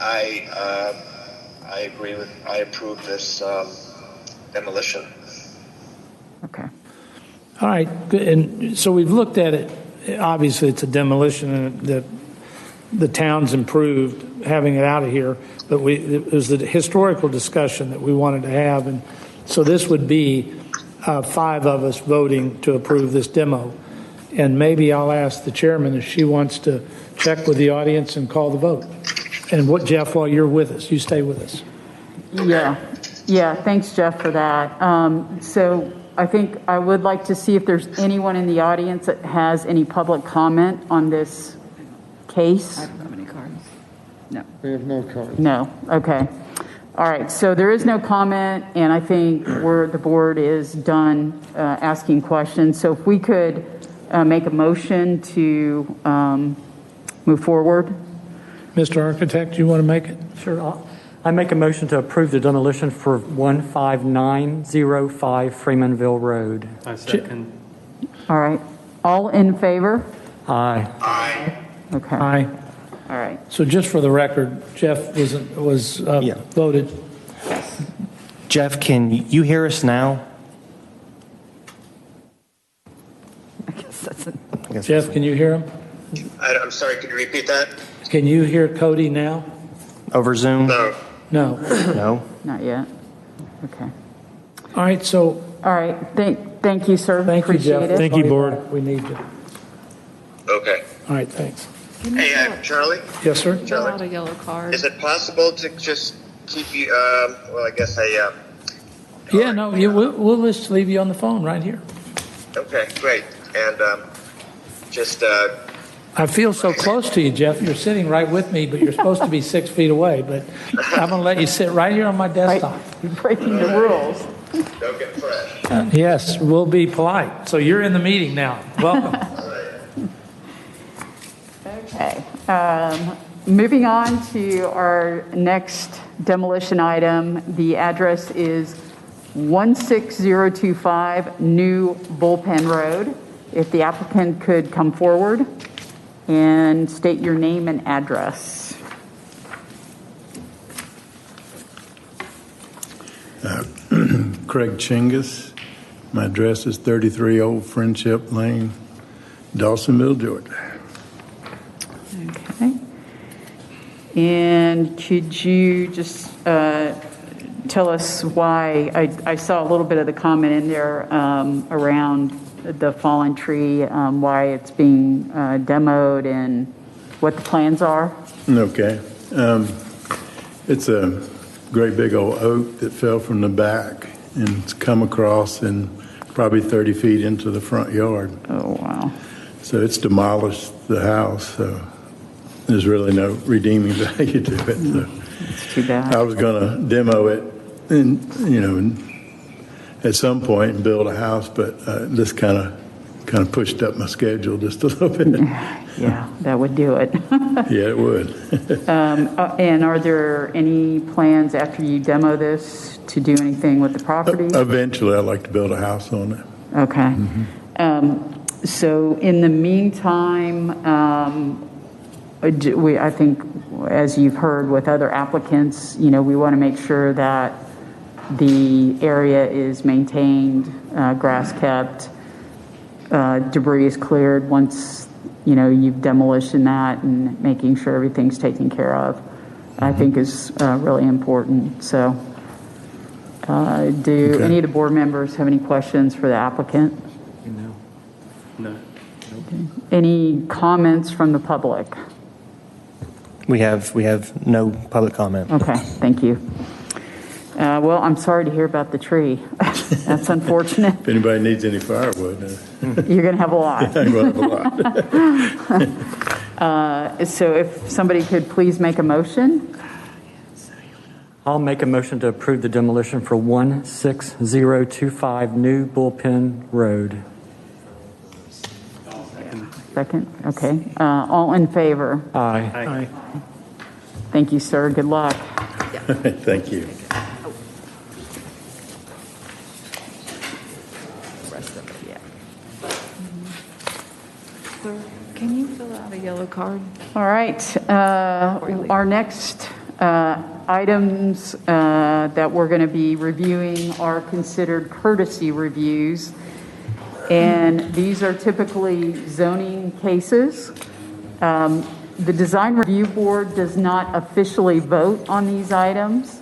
I agree with. I approve this demolition. Okay. All right, good. And so we've looked at it. Obviously, it's a demolition, and the town's improved having it out of here. But it was the historical discussion that we wanted to have, and so this would be 5 of us voting to approve this demo. And maybe I'll ask the chairman if she wants to check with the audience and call the vote. And what, Jeff, while you're with us, you stay with us. Yeah. Thanks, Jeff, for that. So I think I would like to see if there's anyone in the audience that has any public comment on this case. I don't have any cards. No. We have no cards. No. Okay. All right. So there is no comment, and I think the board is done asking questions. So if we could make a motion to move forward. Mr. Architect, you want to make it? Sure. I make a motion to approve the demolition for 15905 Freemanville Road. I second. All right. All in favor? Aye. Aye. Okay. Aye. All right. So just for the record, Jeff was voted. Jeff, can you hear us now? I guess that's it. Jeff, can you hear him? I'm sorry. Can you repeat that? Can you hear Cody now? Over Zoom? No. No. No. Not yet. Okay. All right, so All right. Thank you, sir. thank you, Appreciate Jeff. it. Thank you, board. We need you. Okay. All right, thanks. Hey, Charlie. Yes, sir. Fill out a yellow card. Is it possible to just keep you? Well, I guess Yeah, no, we'll just leave you on the phone right here. Okay, great. And just. I feel so close to you, Jeff. You're sitting right with me, but you're supposed to be 6 feet away. But I'm going to let you sit right here on my desktop. You're breaking the rules. Don't get fresh. Yes, we'll be polite. So you're in the meeting now. Welcome. Okay. Moving on to our next demolition item. The address is 16025 New Bullpen Road. If the applicant could come forward and state your name and address. Craig Chingus. My address is 33 Old Friendship Lane, Dawsonville, Georgia. Okay. And could you just tell us why, I saw a little bit of the comment in there around the fallen tree, why it's being demoed and what the plans are? Okay. It's a great big old oak that fell from the back and it's come across and probably 30 feet into the front yard. Oh, wow. So it's demolished the house. So there's really no redeeming value to it. So It's too bad. I was going to demo it and, at some point and build a house, but this kind of pushed up my schedule just a little bit. Yeah, that would do it. Yeah, it would. And are there any plans after you demo this to do anything with the property? Eventually, I'd like to build a house on it. Okay. So in the meantime, I think, as you've heard with other applicants, we want to make sure that the area is maintained, grass kept, debris is cleared once, you've demolished that, and making sure everything's taken care of, I think is really important. So do any of the board members have any questions for the applicant? No. Okay. Any comments from the public? We have no public comment. Okay, thank you. Well, I'm sorry to hear about the tree. That's unfortunate. If anybody needs any firewood, You're going to have a lot. I'm going to have a lot. So if somebody could please make a motion. I'll make a motion to approve the demolition for 16025 New Bullpen Road. Second? Okay. All in favor? Aye. Aye. Thank you, sir. Good luck. Thank you. Rest of it, yeah. Sir, can you fill out a yellow card? All right. Our next Items that we're going to be reviewing are considered courtesy reviews, and these are typically zoning cases. The Design Review Board does not officially vote on these items.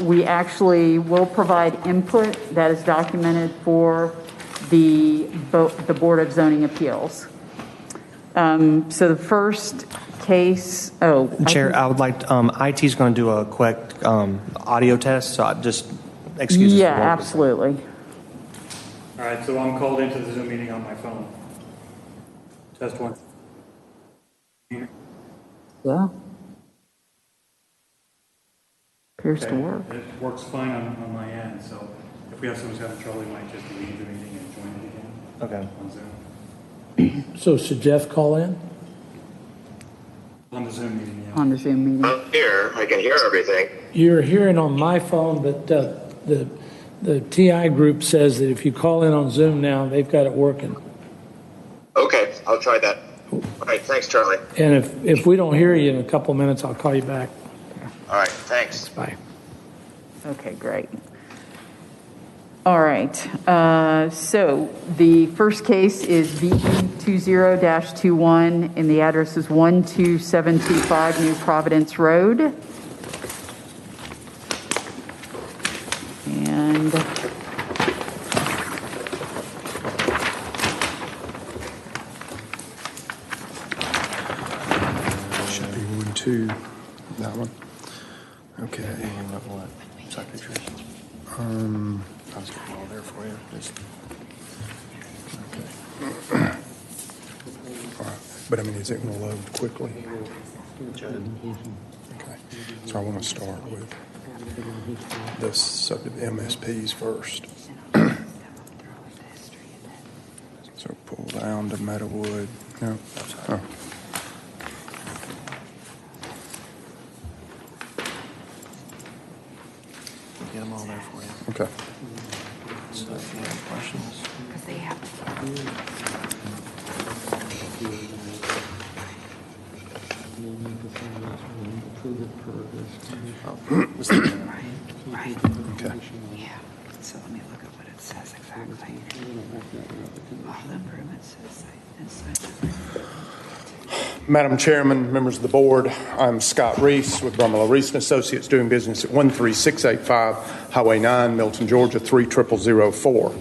We actually will provide input that is documented for the Board of Zoning Appeals. So the first case, Chair, I would like, IT is going to do a quick audio test, so I just excuse us. Yeah, absolutely. All right, so I'm called into the Zoom meeting on my phone. Test one. Yeah. Appears to work. It works fine on my end, so if we have someone who's having trouble, we might just leave the meeting and join it again. Okay. On Zoom. So should Jeff call in? On the Zoom meeting, yeah. On the Zoom meeting. I'm here. I can hear everything. You're hearing on my phone, but the TI group says that if you call in on Zoom now, they've got it working. Okay, I'll try that. All right, thanks, Charlie. And if we don't hear you in a couple minutes, I'll call you back. All right, thanks. Bye. Okay, great. All right. So the first case is VE 20-21, and the address is 12725 New Providence Road. And should be 1, 2, that one. Okay. Side pictures. I was getting all there for you. Okay. All right. But I mean, is it going to load quickly? Okay. So I want to start with the MSPs first. So pull down to Meadowood. No. Oh. Get them all there for you. Okay. So if you have questions. Because they have. Right. Okay. Yeah. So let me look at what it says exactly. All the improvements inside. Madam Chairman, members of the board, I'm Scott Reese with Brumlow Reese & Associates, doing business at 13685 Highway 9, Milton, Georgia 30004.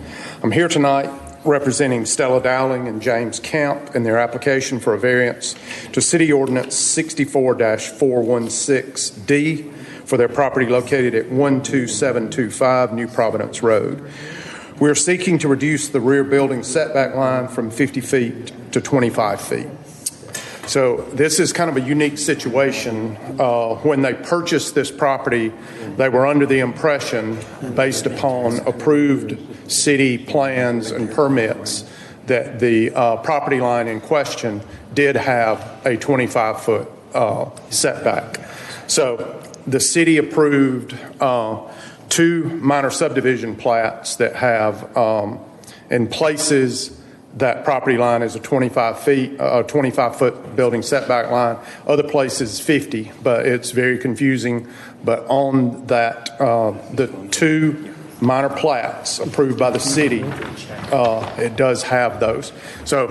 I'm here tonight representing Stella Dowling and James Camp in their application for a variance to City Ordinance 64-416D for their property located at 12725 New Providence Road. We're seeking to reduce the rear building setback line from 50 feet to 25 feet. So this is kind of a unique situation. When they purchased this property, they were under the impression, based upon approved city plans and permits, that the property line in question did have a 25-foot setback. So the city approved 2 minor subdivision plats that have, in places, that property line is a 25-foot building setback line. Other places 50, but it's very confusing. But on that, the 2 minor plats approved by the city, it does have those. So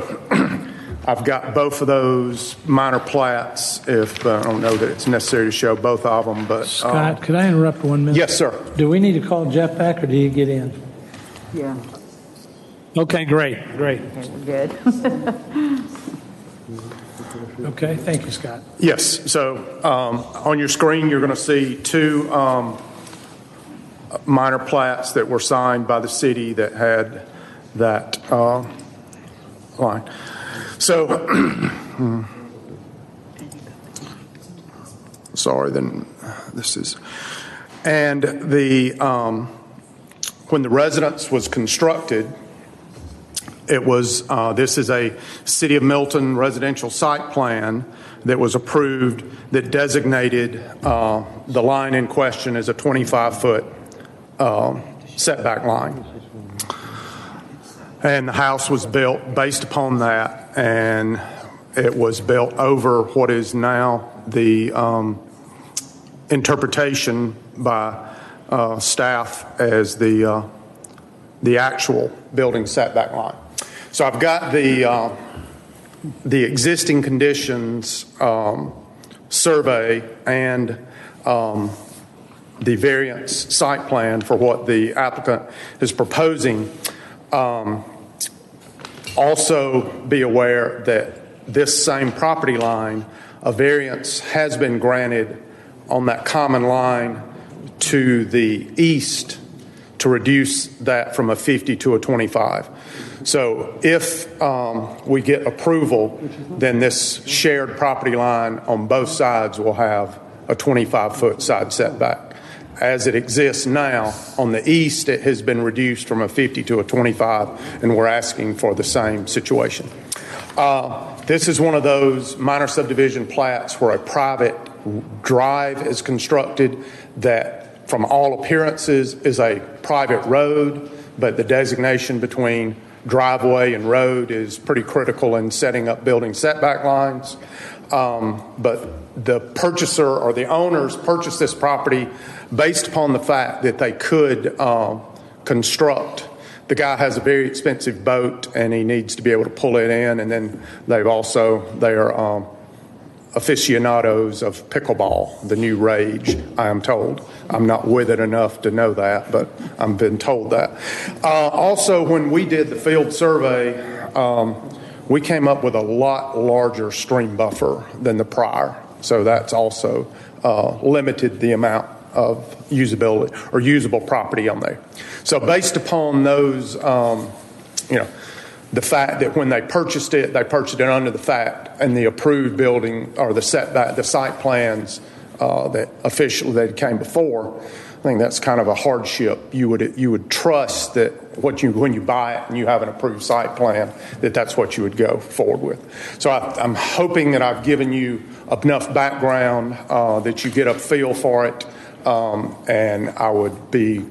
I've got both of those minor plats. If I don't know that it's necessary to show both of them, but Scott, could I interrupt 1 minute? yes, sir. Do we need to call Jeff back, or do you get in? yeah, Okay, great. okay, we're good. Okay, thank you, Scott. Yes. So on your screen, you're going to see 2 minor plats that were signed by the city that had that line. So, sorry. Then this is, and the when the residence was constructed, it was, this is a City of Milton residential site plan that was approved that designated the line in question as a 25-foot setback line. And the house was built based upon that, and it was built over what is now the interpretation by staff as the actual building setback line. So I've got the existing conditions survey and the variance site plan for what the applicant is proposing. Also be aware that this same property line, a variance has been granted on that common line to the east to reduce that from a 50 to a 25. So if we get approval, then this shared property line on both sides will have a 25-foot side setback. As it exists now, on the east, it has been reduced from a 50 to a 25, and we're asking for the same situation. This is one of those minor subdivision plats where a private drive is constructed that, from all appearances, is a private road, but the designation between driveway and road is pretty critical in setting up building setback lines. But the purchaser or the owners purchased this property based upon the fact that they could construct. The guy has a very expensive boat and he needs to be able to pull it in, and then they are aficionados of pickleball, the new rage, I am told. I'm not with it enough to know that, but I've been told that. Also, when we did the field survey, we came up with a lot larger stream buffer than the prior. So that's also limited the amount of usability or usable property on there. So based upon those, the fact that when they purchased it under the fact and the approved building or the setback, the site plans that came before, I think that's kind of a hardship. You would trust that when you buy it and you have an approved site plan, that's what you would go forward with. So I'm hoping that I've given you enough background that you get a feel for it, and I would be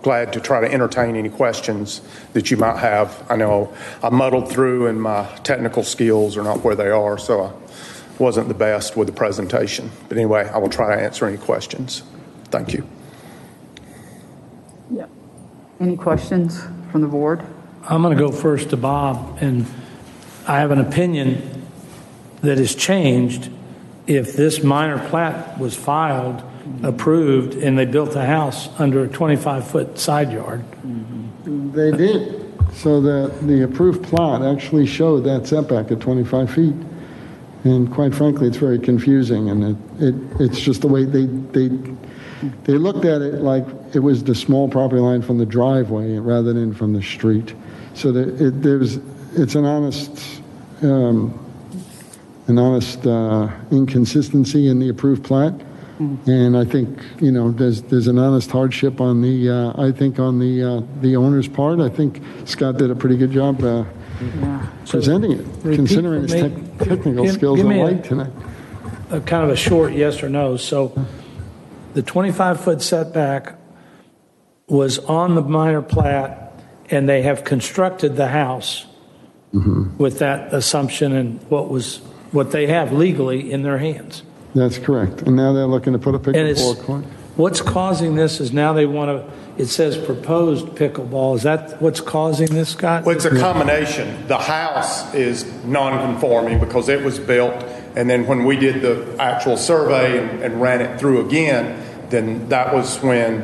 glad to try to entertain any questions that you might have. I know I muddled through and my technical skills are not where they are, so I wasn't the best with the presentation. But anyway, I will try to answer any questions. Thank you. Yeah. Any questions from the board? I'm going to go first to Bob, and I have an opinion that has changed. If this minor plat was filed, approved, and they built a house under a 25-foot side yard. They did. So the approved plot actually showed that setback at 25 feet. And quite frankly, it's very confusing. And it's just the way they looked at it like it was the small property line from the driveway rather than from the street. So it's an honest inconsistency in the approved plat. And I think, there's an honest hardship on the owner's part. I think Scott did a pretty good job presenting it, considering his technical skills and light tonight. A kind of a short yes or no. So the 25-foot setback was on the minor plat, and they have constructed the house with that assumption and what they have legally in their hands. That's correct. And now they're looking to put a pickleball court. What's causing this is now they want to, it says proposed pickleball. Is that what's causing this, Scott? Well, it's a combination. The house is non-conforming because it was built, and then when we did the actual survey and ran it through again, then that was when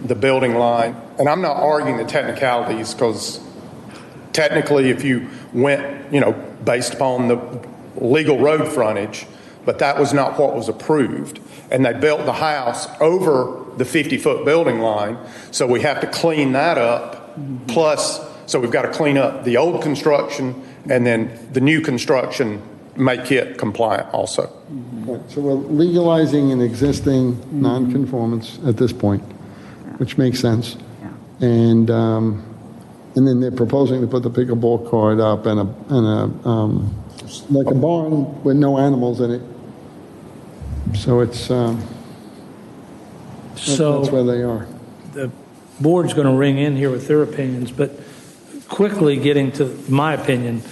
the building line, and I'm not arguing the technicalities because technically if you went, based upon the legal road frontage, but that was not what was approved. And they built the house over the 50-foot building line, so we have to clean that up. Plus, so we've got to clean up the old construction and then the new construction, make it compliant also. Right. So we're legalizing an existing non-conformance at this point, which makes sense. Yeah. And then they're proposing to put the pickleball court up and a like a barn with no animals in it. So it's that's where they are. The board's going to ring in here with their opinions, but quickly getting to my opinion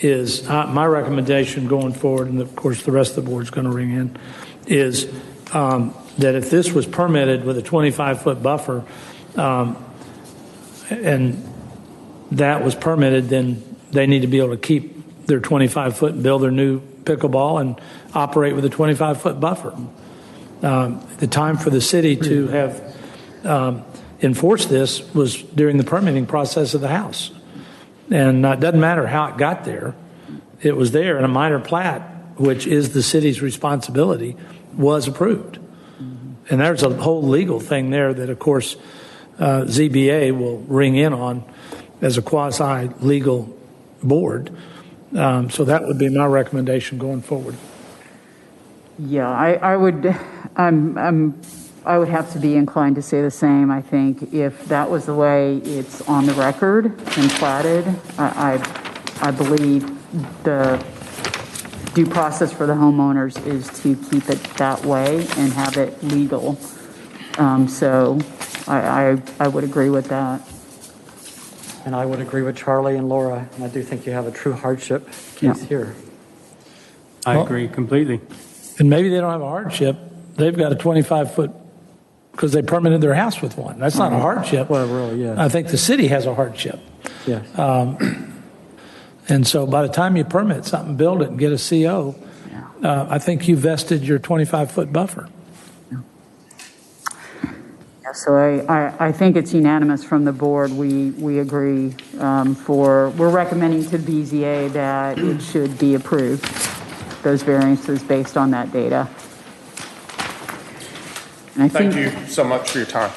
is my recommendation going forward, and of course the rest of the board's going to ring in, is that if this was permitted with a 25-foot buffer, and that was permitted, then they need to be able to keep their 25-foot and build their new pickleball and operate with a 25-foot buffer. The time for the city to have enforced this was during the permitting process of the house. And it doesn't matter how it got there. It was there, and a minor plat, which is the city's responsibility, was approved. And there's a whole legal thing there that, of course, ZBA will ring in on as a quasi-legal board. So that would be my recommendation going forward. Yeah, I would have to be inclined to say the same. I think if that was the way it's on the record and platted, I believe the due process for the homeowners is to keep it that way and have it legal. So I would agree with that. And I would agree with Charlie and Laura, and I do think you have a true hardship case here. I agree completely. And maybe they don't have a hardship. They've got a 25-foot, because they permitted their house with one. That's not a hardship. Well, really, yeah. I think the city has a hardship. Yes. And so by the time you permit something, build it, and get a CO, I think you vested your 25-foot buffer. Yeah, so I think it's unanimous from the board. We agree we're recommending to BZA that it should be approved, those variances based on that data. And I Thank think, you so much for your time.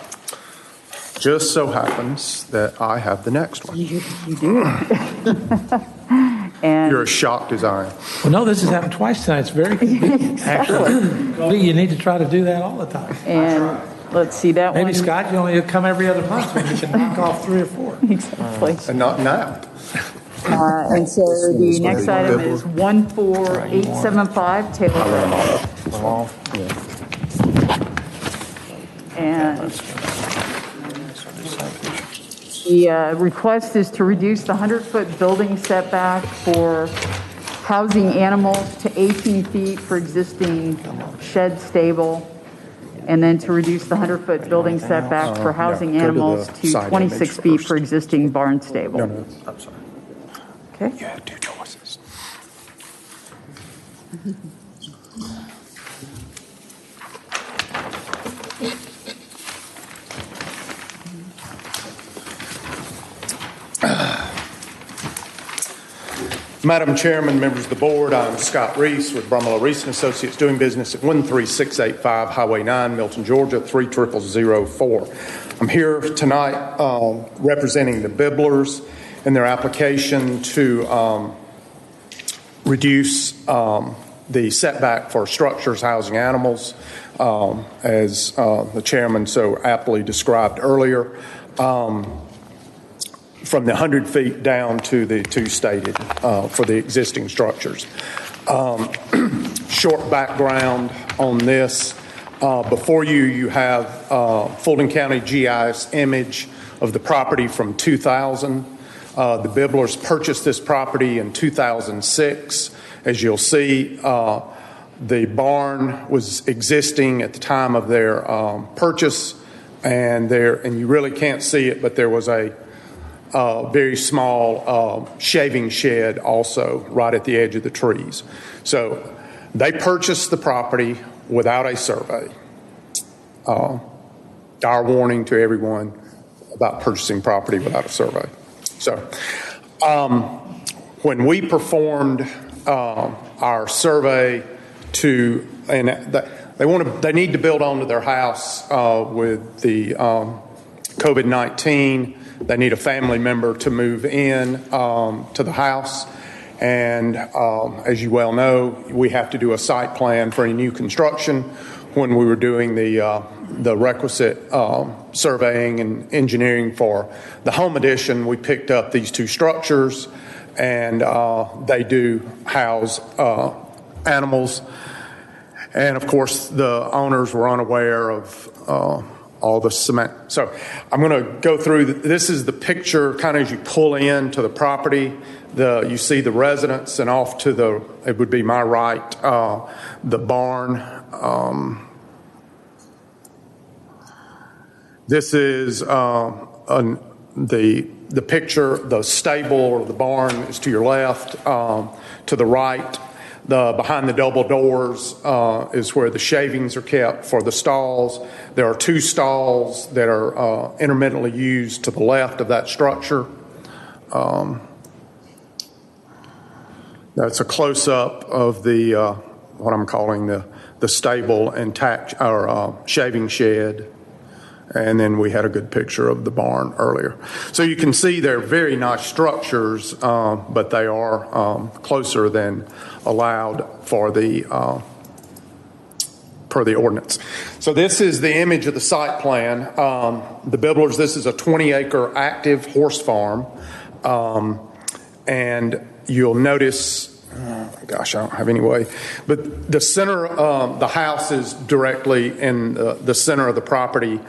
Just so happens that I have the next one. You do. And You're as shocked as I am. Well, no, this has happened twice tonight. It's very convenient, actually. You need to try to do that all the time. And let's see that Maybe, one. Scott, you only come every other month, when you can knock off 3 or 4. Exactly. And not now. And so the next item is 14875 Taylor Road. And the request is to reduce the 100-foot building setback for housing animals to 18 feet for existing shed stable, and then to reduce the 100-foot building setback for housing go to the animals to side 26 image feet first. for existing barn stable. No, I'm sorry. Okay. You had 2 choices. Madam Chairman, members of the board, I'm Scott Reese with Brumlow Reese & Associates, doing business at 13685 Highway 9, Milton, Georgia, 30004. I'm here tonight representing the Bibblers in their application to reduce the setback for structures housing animals, as the chairman so aptly described earlier, from the 100 feet down to the 2 stated for the existing structures. Short background on this. Before you have Fulton County GIS image of the property from 2000. The Bibblers purchased this property in 2006. As you'll see, the barn was existing at the time of their purchase, and you really can't see it, but there was a very small shaving shed also right at the edge of the trees. So they purchased the property without a survey. Dire warning to everyone about purchasing property without a survey. So when we performed our survey they need to build onto their house with the COVID-19. They need a family member to move in to the house. And as you well know, we have to do a site plan for any new construction. When we were doing the requisite surveying and engineering for the home addition, we picked up these 2 structures, and they do house animals. And of course, the owners were unaware of all the cement. So I'm going to go through. This is the picture kind of as you pull into the property. You see the residence, and off to it would be my right, the barn. This is the picture, the stable or the barn is to your left. To the right, behind the double doors is where the shavings are kept for the stalls. There are 2 stalls that are intermittently used to the left of that structure. That's a close-up of the what I'm calling the stable and shaving shed. And then we had a good picture of the barn earlier. So you can see they're very nice structures, but they are closer than allowed for per the ordinance. So this is the image of the site plan. The Bibblers, this is a 20-acre active horse farm. And you'll notice, gosh, I don't have any way, but the center, the house is directly in the center of the property.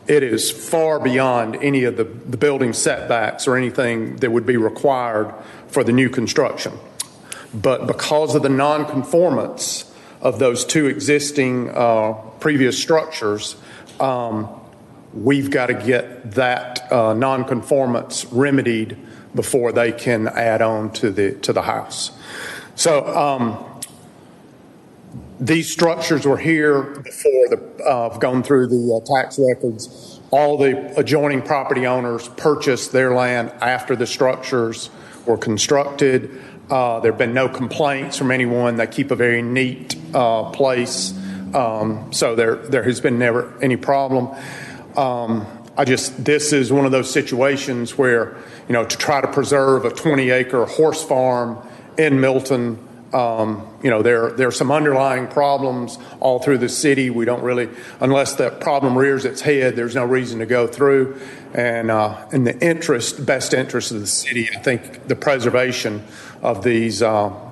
It is far beyond any of the building setbacks or anything that would be required for the new construction. But because of the nonconformance of those 2 existing previous structures, we've got to get that nonconformance remedied before they can add on to the house. So these structures were here before I've gone through the tax records. All the adjoining property owners purchased their land after the structures were constructed. There have been no complaints from anyone. They keep a very neat place. So there has been never any problem. This is one of those situations where, to try to preserve a 20-acre horse farm in Milton, there are some underlying problems all through the city. We don't really, unless that problem rears its head, there's no reason to go through. And in the best interest of the city, I think the preservation of these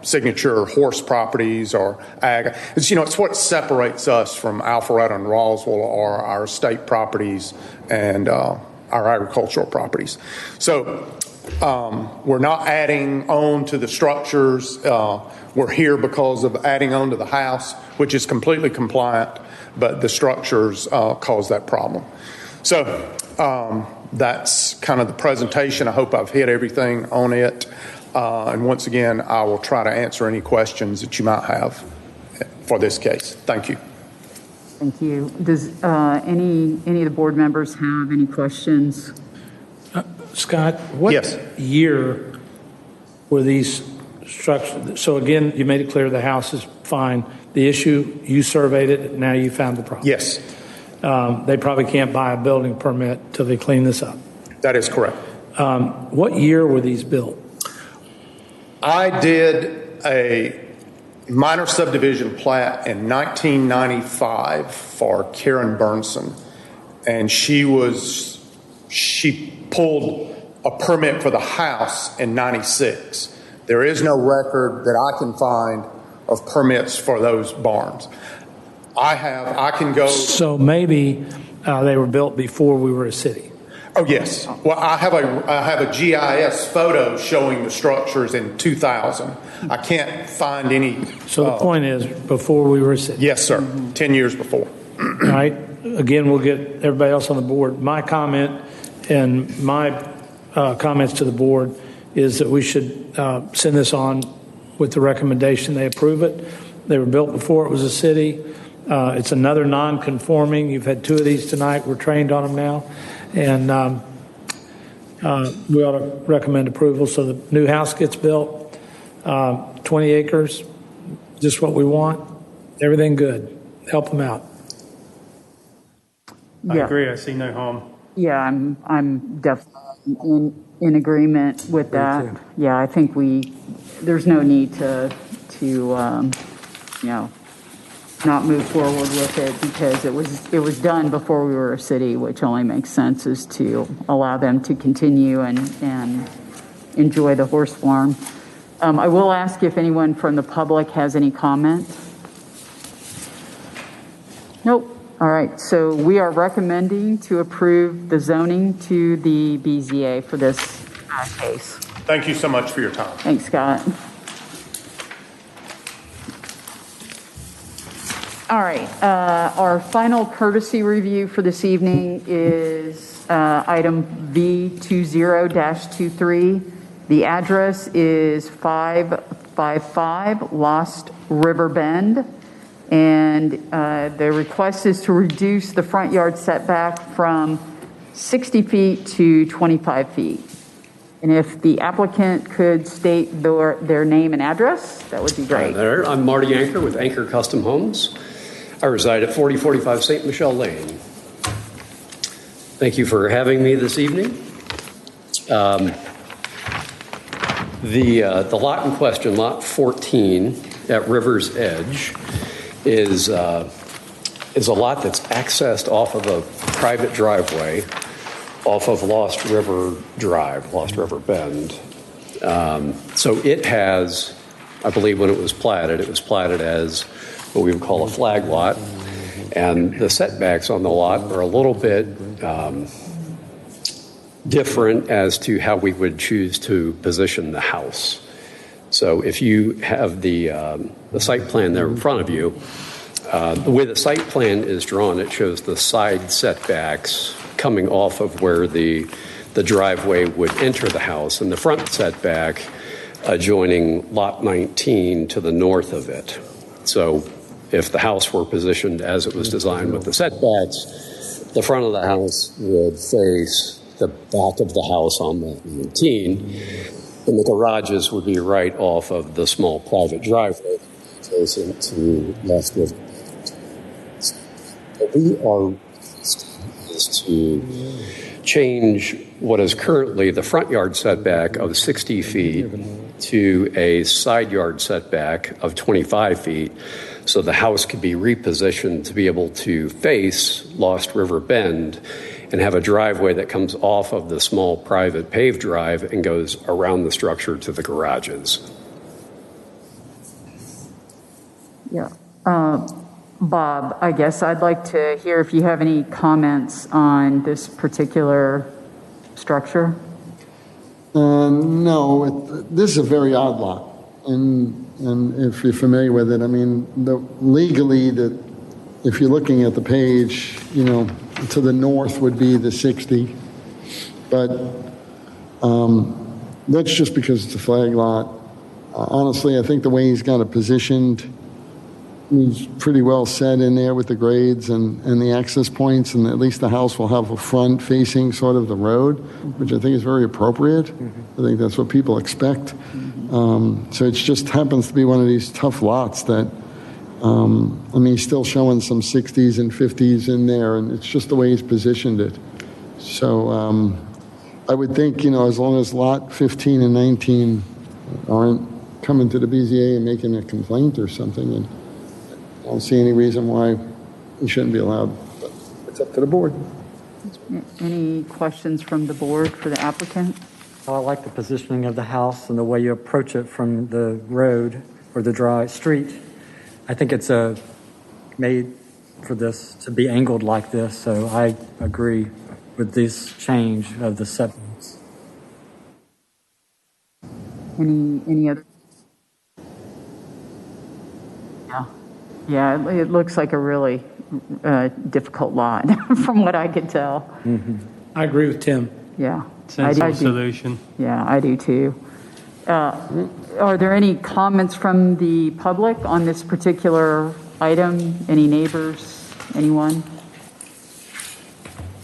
signature horse properties or ag, it's what separates us from Alpharetta and Roswell, or our state properties and our agricultural properties. So we're not adding on to the structures. We're here because of adding on to the house, which is completely compliant, but the structures cause that problem. So that's kind of the presentation. I hope I've hit everything on it. And once again, I will try to answer any questions that you might have for this case. Thank you. Thank you. Does any of the board members have any questions? Scott, what Yes. year were these structures? So again, you made it clear the house is fine. The issue, you surveyed it, now you found the problem. Yes, They probably can't buy a building permit till they clean this up. that is correct. What year were these built? I did a minor subdivision plat in 1995 for Karen Burnson, and she pulled a permit for the house in 96. There is no record that I can find of permits for those barns. I can go. So maybe they were built before we were a city. Oh, yes. Well, I have a GIS photo showing the structures in 2000. I can't find any. So the point is, before we were a city. Yes, sir. 10 years before. All right. Again, we'll get everybody else on the board. My comment and my comments to the board is that we should send this on with the recommendation they approve it. They were built before it was a city. It's another non-conforming. You've had 2 of these tonight. We're trained on them now. And we ought to recommend approval. So the new house gets built, 20 acres, just what we want. Everything good. Help them out. I agree. I see no harm. Yeah, I'm definitely in agreement with that. Yeah, I think there's no need to not move forward with it, because it was done before we were a city, which only makes sense is to allow them to continue and enjoy the horse farm. I will ask if anyone from the public has any comment. Nope. All right, so we are recommending to approve the zoning to the BZA for this case. Thank you so much for your time. Thanks, Scott. All right, our final courtesy review for this evening is item V20-23. The address is 555 Lost River Bend, and the request is to reduce the front yard setback from 60 feet to 25 feet. And if the applicant could state their name and address, that would be great. Hi there. I'm Marty Anker with Anker Custom Homes. I reside at 4045 St. Michel Lane. Thank you for having me this evening. The lot in question, lot 14 at River's Edge, is a lot that's accessed off of a private driveway off of Lost River Drive, Lost River Bend. So it has, I believe when it was platted as what we would call a flag lot. And the setbacks on the lot are a little bit different as to how we would choose to position the house. So if you have the site plan there in front of you, the way the site plan is drawn, it shows the side setbacks coming off of where the driveway would enter the house, and the front setback adjoining lot 19 to the north of it. So if the house were positioned as it was designed with the setbacks, the front of the house would face the back of the house on lot 19, and the garages would be right off of the small private driveway adjacent to Lost River. What we are is to change what is currently the front yard setback of 60 feet to a side yard setback of 25 feet, so the house could be repositioned to be able to face Lost River Bend and have a driveway that comes off of the small private paved drive and goes around the structure to the garages. Yeah. Bob, I guess I'd like to hear if you have any comments on this particular structure. No, this is a very odd lot. And if you're familiar with it, I mean, legally, if you're looking at the page, to the north would be the 60. But that's just because it's a flag lot. Honestly, I think the way he's got it positioned, he's pretty well set in there with the grades and the access points, and at least the house will have a front facing sort of the road, which I think is very appropriate. I think that's what people expect. So it just happens to be one of these tough lots that, he's still showing some 60s and 50s in there, and it's just the way he's positioned it. So I would think, as long as lot 15 and 19 aren't coming to the BZA and making a complaint or something, and I don't see any reason why he shouldn't be allowed, but it's up to the board. Any questions from the board for the applicant? I like the positioning of the house and the way you approach it from the road or the dry street. I think it's made for this to be angled like this, so I agree with this change of the setbacks. Any other? Yeah, it looks like a really difficult lot from what I could tell. Mm-hmm. I agree with Tim. Yeah. Sensible solution. Yeah, I do too. Are there any comments from the public on this particular item? Any neighbors? Anyone?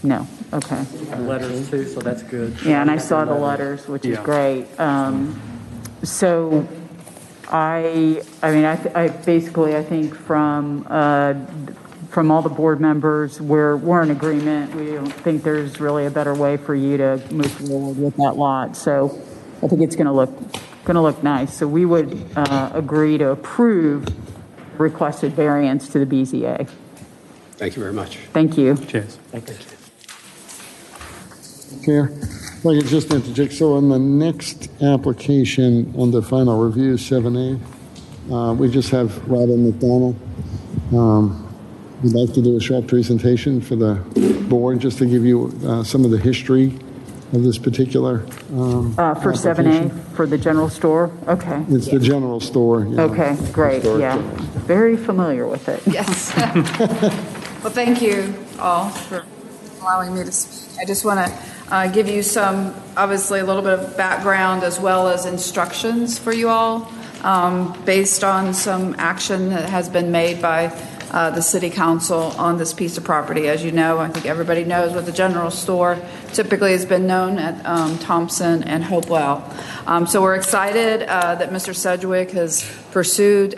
No. Okay. Letters too, so that's good. Yeah, and I saw the letters, which is great. So I think from all the board members, we're in agreement. We don't think there's really a better way for you to move forward with that lot. So I think it's going to look nice. So we would agree to approve requested variance to the BZA. Thank you very much. Thank you. Cheers. Thank you. Chair, if I could just interject. So on the next application on the final review, 7A, we just have Robin McDonald. We'd like to do a short presentation for the board just to give you some of the history of this particular For 7A, application? for the general store? Okay. It's the general store. Yeah. Okay, great, yeah. Very familiar with it. Yes. Well, thank you all for allowing me to speak. I just want to give you some, obviously, a little bit of background as well as instructions for you all based on some action that has been made by the City Council on this piece of property. As you know, I think everybody knows what the general store typically has been known at Thompson and Hopewell. So we're excited that Mr. Sedgwick has pursued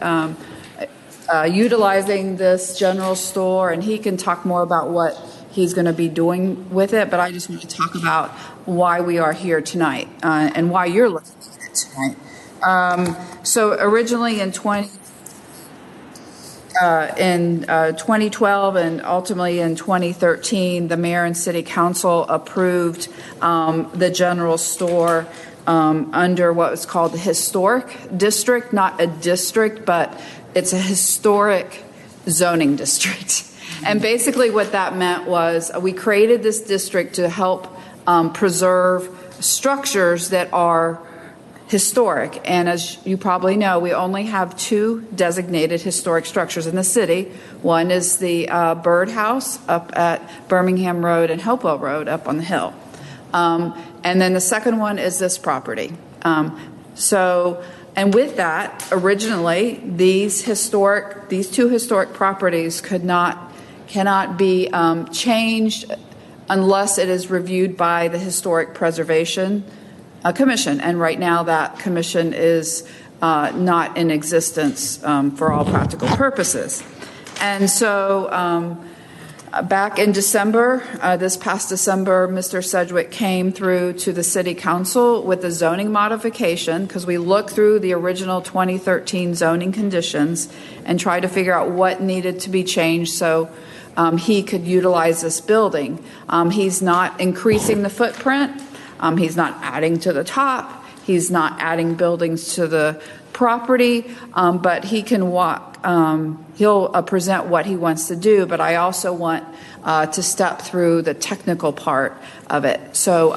utilizing this general store, and he can talk more about what he's going to be doing with it, but I just want to talk about why we are here tonight and why you're looking at it tonight. So originally in 2012 and ultimately in 2013, the mayor and city council approved the general store under what was called the historic district, not a district, but it's a historic zoning district. And basically what that meant was we created this district to help preserve structures that are historic. And as you probably know, we only have 2 designated historic structures in the city. One is the birdhouse up at Birmingham Road and Hopewell Road up on the hill. And then the second one is this property. And with that, originally, these 2 historic properties cannot be changed unless it is reviewed by the Historic Preservation Commission. And right now, that commission is not in existence for all practical purposes. And so back in December, this past December, Mr. Sedgwick came through to the City Council with a zoning modification because we looked through the original 2013 zoning conditions and tried to figure out what needed to be changed so he could utilize this building. He's not increasing the footprint. He's not adding to the top. He's not adding buildings to the property, but he can walk. He'll present what he wants to do, but I also want to step through the technical part of it. So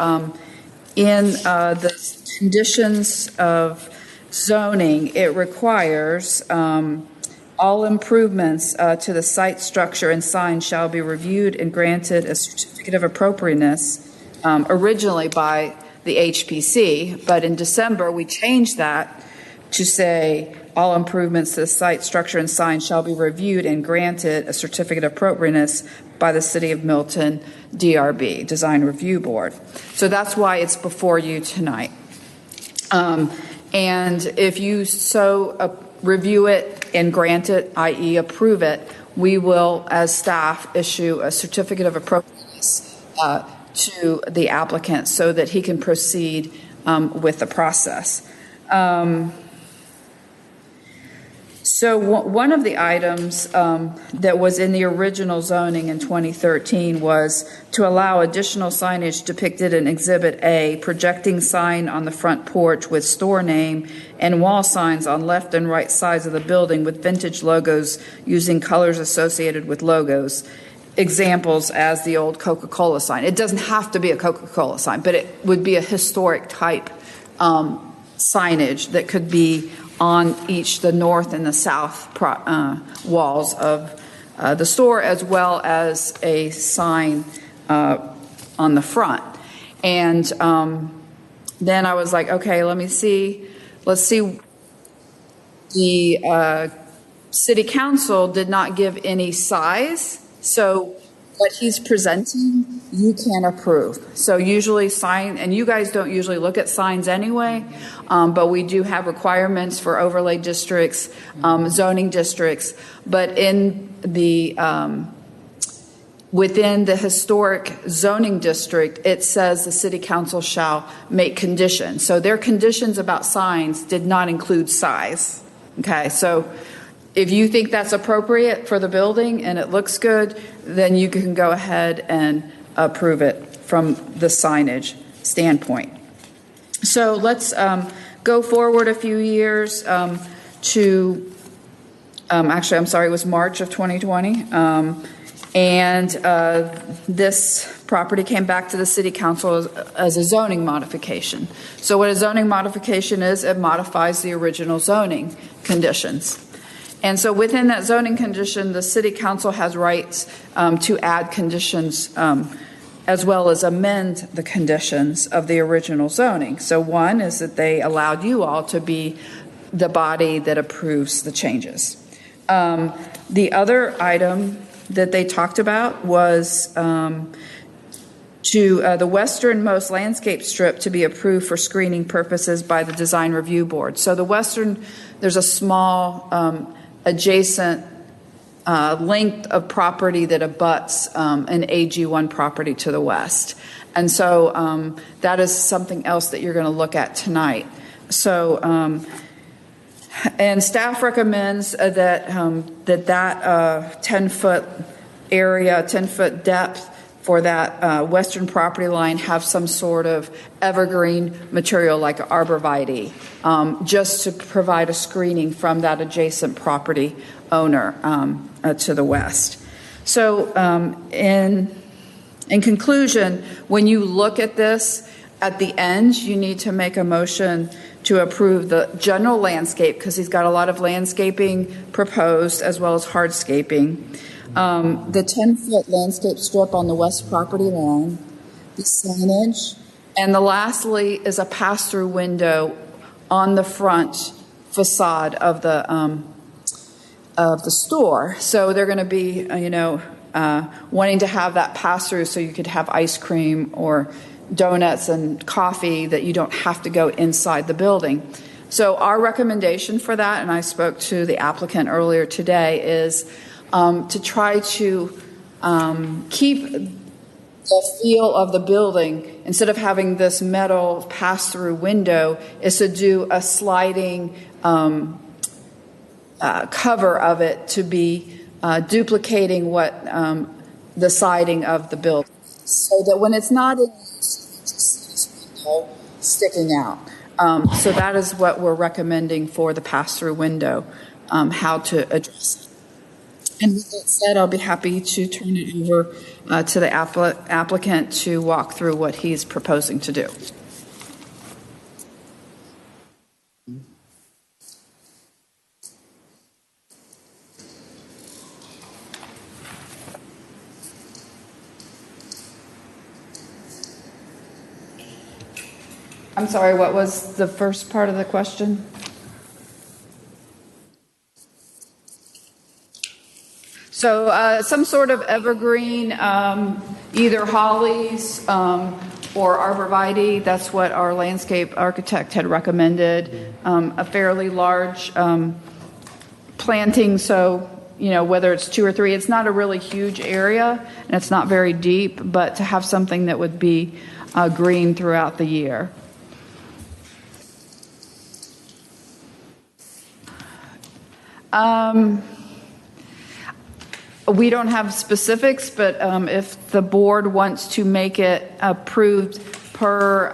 in the conditions of zoning, it requires all improvements to the site structure and sign shall be reviewed and granted a certificate of appropriateness originally by the HPC, but in December we changed that to say all improvements to the site structure and sign shall be reviewed and granted a certificate of appropriateness by the City of Milton DRB, Design Review Board. So that's why it's before you tonight. And if you review it and grant it, i.e. approve it, we will, as staff, issue a certificate of appropriateness to the applicant so that he can proceed with the process. So one of the items that was in the original zoning in 2013 was to allow additional signage depicted in Exhibit A, projecting sign on the front porch with store name and wall signs on left and right sides of the building with vintage logos using colors associated with logos. Examples as the old Coca-Cola sign. It doesn't have to be a Coca-Cola sign, but it would be a historic type signage that could be on each the north and the south walls of the store, as well as a sign on the front. And then I was like, okay, let's see. The City Council did not give any size. So what he's presenting, you can approve. So usually and you guys don't usually look at signs anyway, but we do have requirements for overlay districts, zoning districts. But in the within the historic zoning district, it says the City Council shall make conditions. So their conditions about signs did not include size. Okay, so if you think that's appropriate for the building and it looks good, then you can go ahead and approve it from the signage standpoint. So let's go forward a few years to, actually, I'm sorry, it was March of 2020. And this property came back to the city council as a zoning modification. So what a zoning modification is, it modifies the original zoning conditions. And so within that zoning condition, the city council has rights to add conditions as well as amend the conditions of the original zoning. So one is that they allowed you all to be the body that approves the changes. The other item that they talked about was to the westernmost landscape strip to be approved for screening purposes by the design review board. So the there's a small adjacent length of property that abuts an AG1 property to the west. And so that is something else that you're going to look at tonight. So, and staff recommends that that 10-foot area, 10-foot depth for that western property line have some sort of evergreen material like arborvitae, just to provide a screening from that adjacent property owner to the west. So in conclusion, when you look at this, at the end, you need to make a motion to approve the general landscape because he's got a lot of landscaping proposed as well as hardscaping. The 10-foot landscape strip on the west property line, the signage, and the lastly is a pass-through window on the front facade of the store. So they're going to be, wanting to have that pass-through so you could have ice cream or donuts and coffee that you don't have to go inside the building. So our recommendation for that, and I spoke to the applicant earlier today, is to try to keep the feel of the building, instead of having this metal pass-through window, is to do a sliding cover of it to be duplicating what the siding of the building, so that when it's not in use, you just see this window sticking out. So that is what we're recommending for the pass-through window, how to address it. And with that said, I'll be happy to turn it over to the applicant to walk through what he's proposing to do. I'm sorry, what was the first part of the question? So some sort of evergreen, either hollies or arborvitae. That's what our landscape architect had recommended. A fairly large planting, so whether it's 2 or 3, it's not a really huge area and it's not very deep, but to have something that would be green throughout the year. We don't have specifics, but if the board wants to make it approved per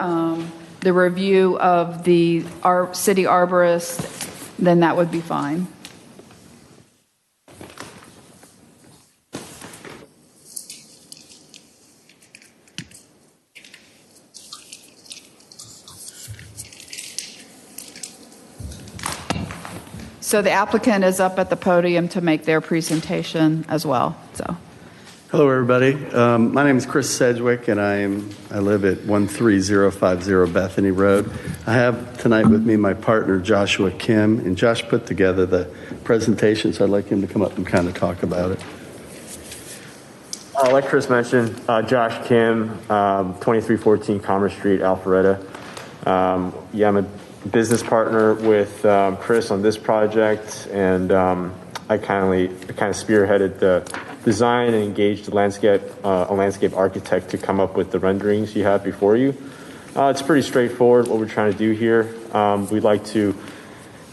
the review of the city arborist, then that would be fine. So the applicant is up at the podium to make their presentation as well. So, hello, everybody. My name is Chris Sedgwick, and I live at 13050 Bethany Road. I have tonight with me my partner Joshua Kim, and Josh put together the presentation, so I'd like him to come up and kind of talk about it. Like Chris mentioned, Josh Kim, 2314 Commerce Street, Alpharetta. I'm a business partner with Chris on this project, and I kind of spearheaded the design and engaged a landscape architect to come up with the renderings you have before you. It's pretty straightforward what we're trying to do here. We'd like to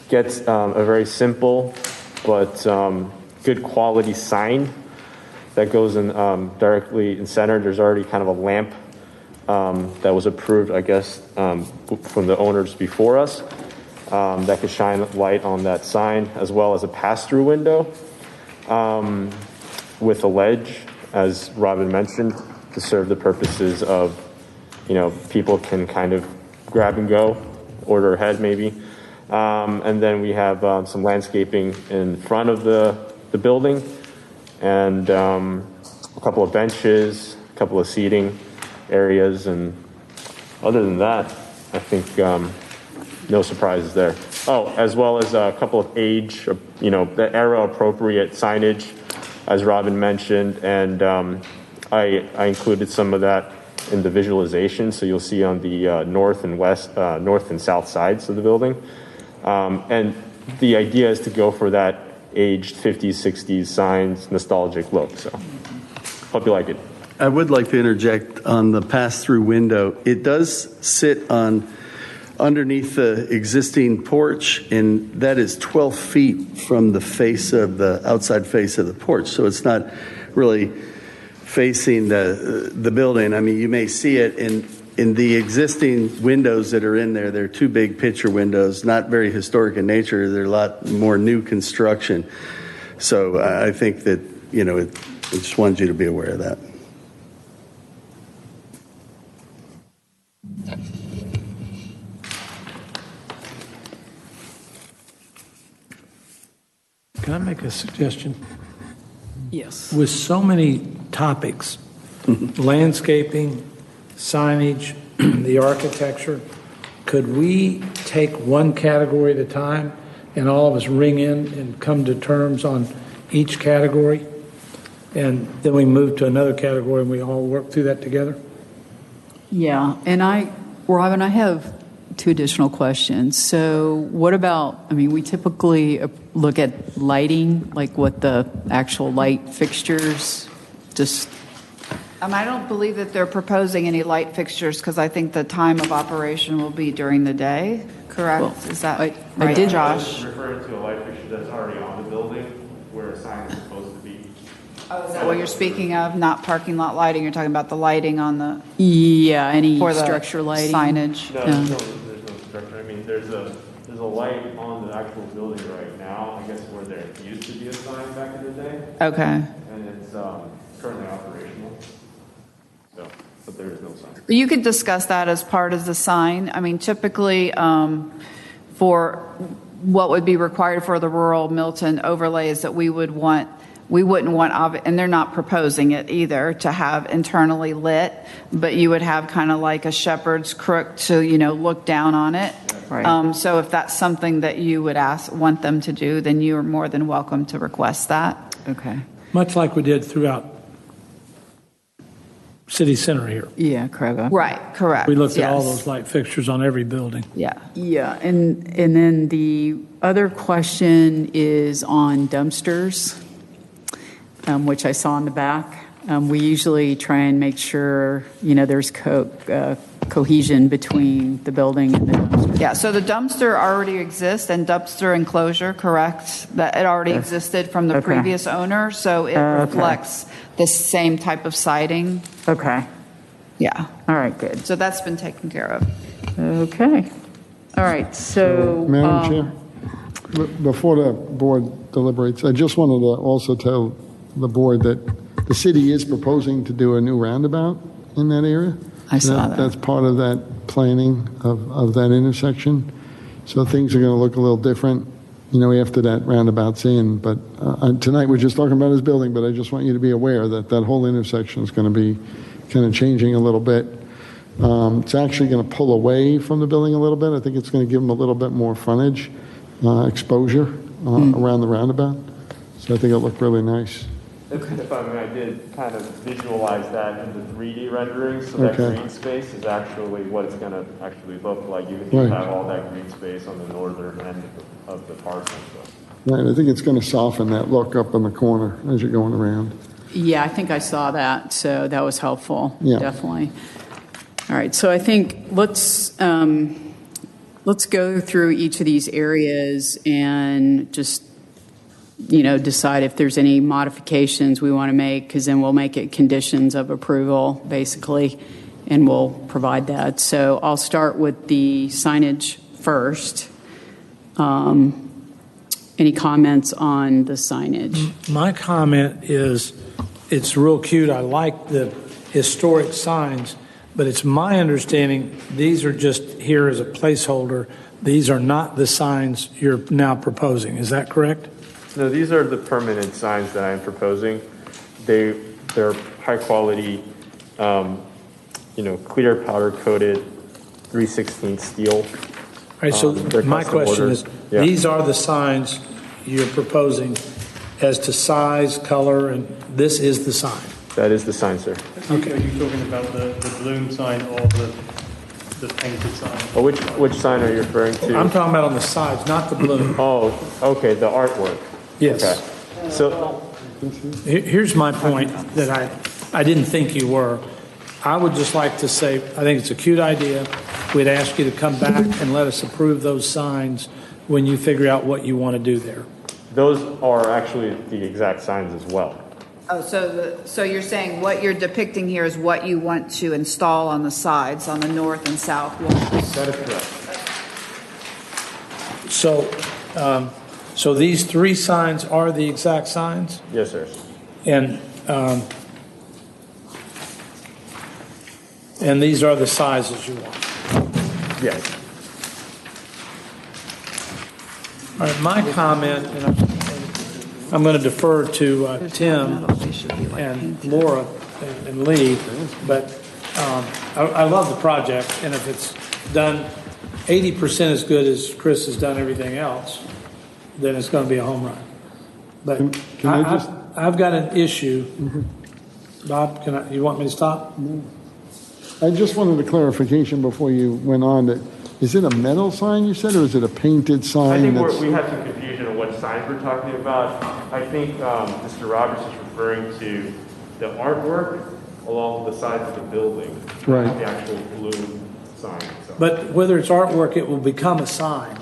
get a very simple but good quality sign that goes in directly in center. There's already kind of a lamp that was approved, I guess, from the owners before us, that could shine light on that sign, as well as a pass-through window with a ledge, as Robin mentioned. to serve the purposes of, people can kind of grab and go, order ahead maybe. And then we have some landscaping in front of the building, and a couple of benches, a couple of seating areas, and other than that, I think no surprises there. Oh, as well as a couple of age, the era appropriate signage, as Robin mentioned, and I included some of that in the visualization, so you'll see on the north and south sides of the building. And the idea is to go for that aged 50s, 60s signs, nostalgic look. So hope you like it. I would like to interject on the pass-through window. It does sit underneath the existing porch, and that is 12 feet from the outside face of the porch. So it's not really facing the building. I mean, you may see it in the existing windows that are in there. They're two big picture windows, not very historic in nature. They're a lot more new construction. So I think that, I just wanted you to be aware of that. Can I make a suggestion? Yes. With so many topics, landscaping, signage, the architecture, could we take one category at a time and all of us ring in and come to terms on each category? And then we move to another category and we all work through that together? Yeah, and Robin, I have two additional questions. So what about, we typically look at lighting, like what the actual light fixtures, just... I don't believe that they're proposing any light fixtures because I think the time of operation will be during the day, correct? Well, is that I right, did- Josh? Referring to a light fixture that's already on the building where a sign is supposed to be. Oh, is that what you're speaking of? Not parking lot lighting? You're talking about the lighting on the... Yeah, any for the structure lighting. signage? No, there's no structure. I mean, there's a light on the actual building right now, I guess where there used to be a sign back in the day. Okay. And it's currently operational. So, but there is no sign. You could discuss that as part of the sign. Typically, for what would be required for the rural Milton overlay is that we wouldn't want, and they're not proposing it either, to have internally lit, but you would have kind of like a shepherd's crook to, look down on it. Right. So if that's something that you would want them to do, then you are more than welcome to request that. Okay. Much like we did throughout city center here. Yeah, correct. Right, correct. We looked at all yes. those light fixtures on every building. Yeah. Yeah, and then the other question is on dumpsters, which I saw in the back. We usually try and make sure, there's cohesion between the building and the dumpster. Yeah, so the dumpster already exists and dumpster enclosure, correct? That it already existed from the previous owner, so it reflects the same type of siding. Okay. Yeah. All right, good. So that's been taken care of. Okay. All right, so... Madam Chair, before the board deliberates, I just wanted to also tell the board that the city is proposing to do a new roundabout in that area. I saw that. That's part of that planning of that intersection. So things are going to look a little different, after that roundabout's in. But tonight we're just talking about his building, but I just want you to be aware that that whole intersection is going to be kind of changing a little bit. It's actually going to pull away from the building a little bit. I think it's going to give them a little bit more frontage, exposure around the roundabout. So I think it'll look really nice. If I did kind of visualize that in the 3D rendering, so that green space is actually what it's going to actually look like. You have all that green space on the northern end of the parcel. So. Right, I think it's going to soften that look up in the corner as you're going around. Yeah, I think I saw that, so that was helpful. Yeah. Definitely. All right, so I think let's go through each of these areas and just decide if there's any modifications we want to make, because then we'll make it conditions of approval, basically, and we'll provide that. So I'll start with the signage first. Any comments on the signage? My comment is it's real cute. I like the historic signs, but it's my understanding these are just here as a placeholder. These are not the signs you're now proposing. Is that correct? No, these are the permanent signs that I'm proposing. They're high quality, clear powder coated 3/16 steel. All right, so my question ordered. is, these are the signs you're proposing as to size, color, and this is the sign? That is the sign, sir. Okay. Are you talking about the bloom sign or the painted sign? Oh, which sign are you referring to? I'm talking about on the sides, not the bloom. Oh, okay, the artwork. Yes. Okay. So here's my point that I didn't think you were. I would just like to say, I think it's a cute idea. We'd ask you to come back and let us approve those signs when you figure out what you want to do there. those are actually the exact signs as well. Oh, so you're saying what you're depicting here is what you want to install on the sides, on the north and south walls? That is correct. So these three signs are the exact signs? Yes, sir. And these are the sizes you want? Yes. All right, my comment, and I'm going to defer to Tim and Laura and Lee, but I love the project, and if it's done 80% as good as Chris has done everything else, then it's going to be a home run. But I've got an issue. Bob, you want me to stop? No. I just wanted a clarification before you went on. That is it a metal sign you said, or is it a painted sign? I think we have some confusion on what signs we're talking about. I think Mr. Roberts is referring to the artwork along the sides of the building, right? Not the actual blue sign. So. But whether it's artwork, it will become a sign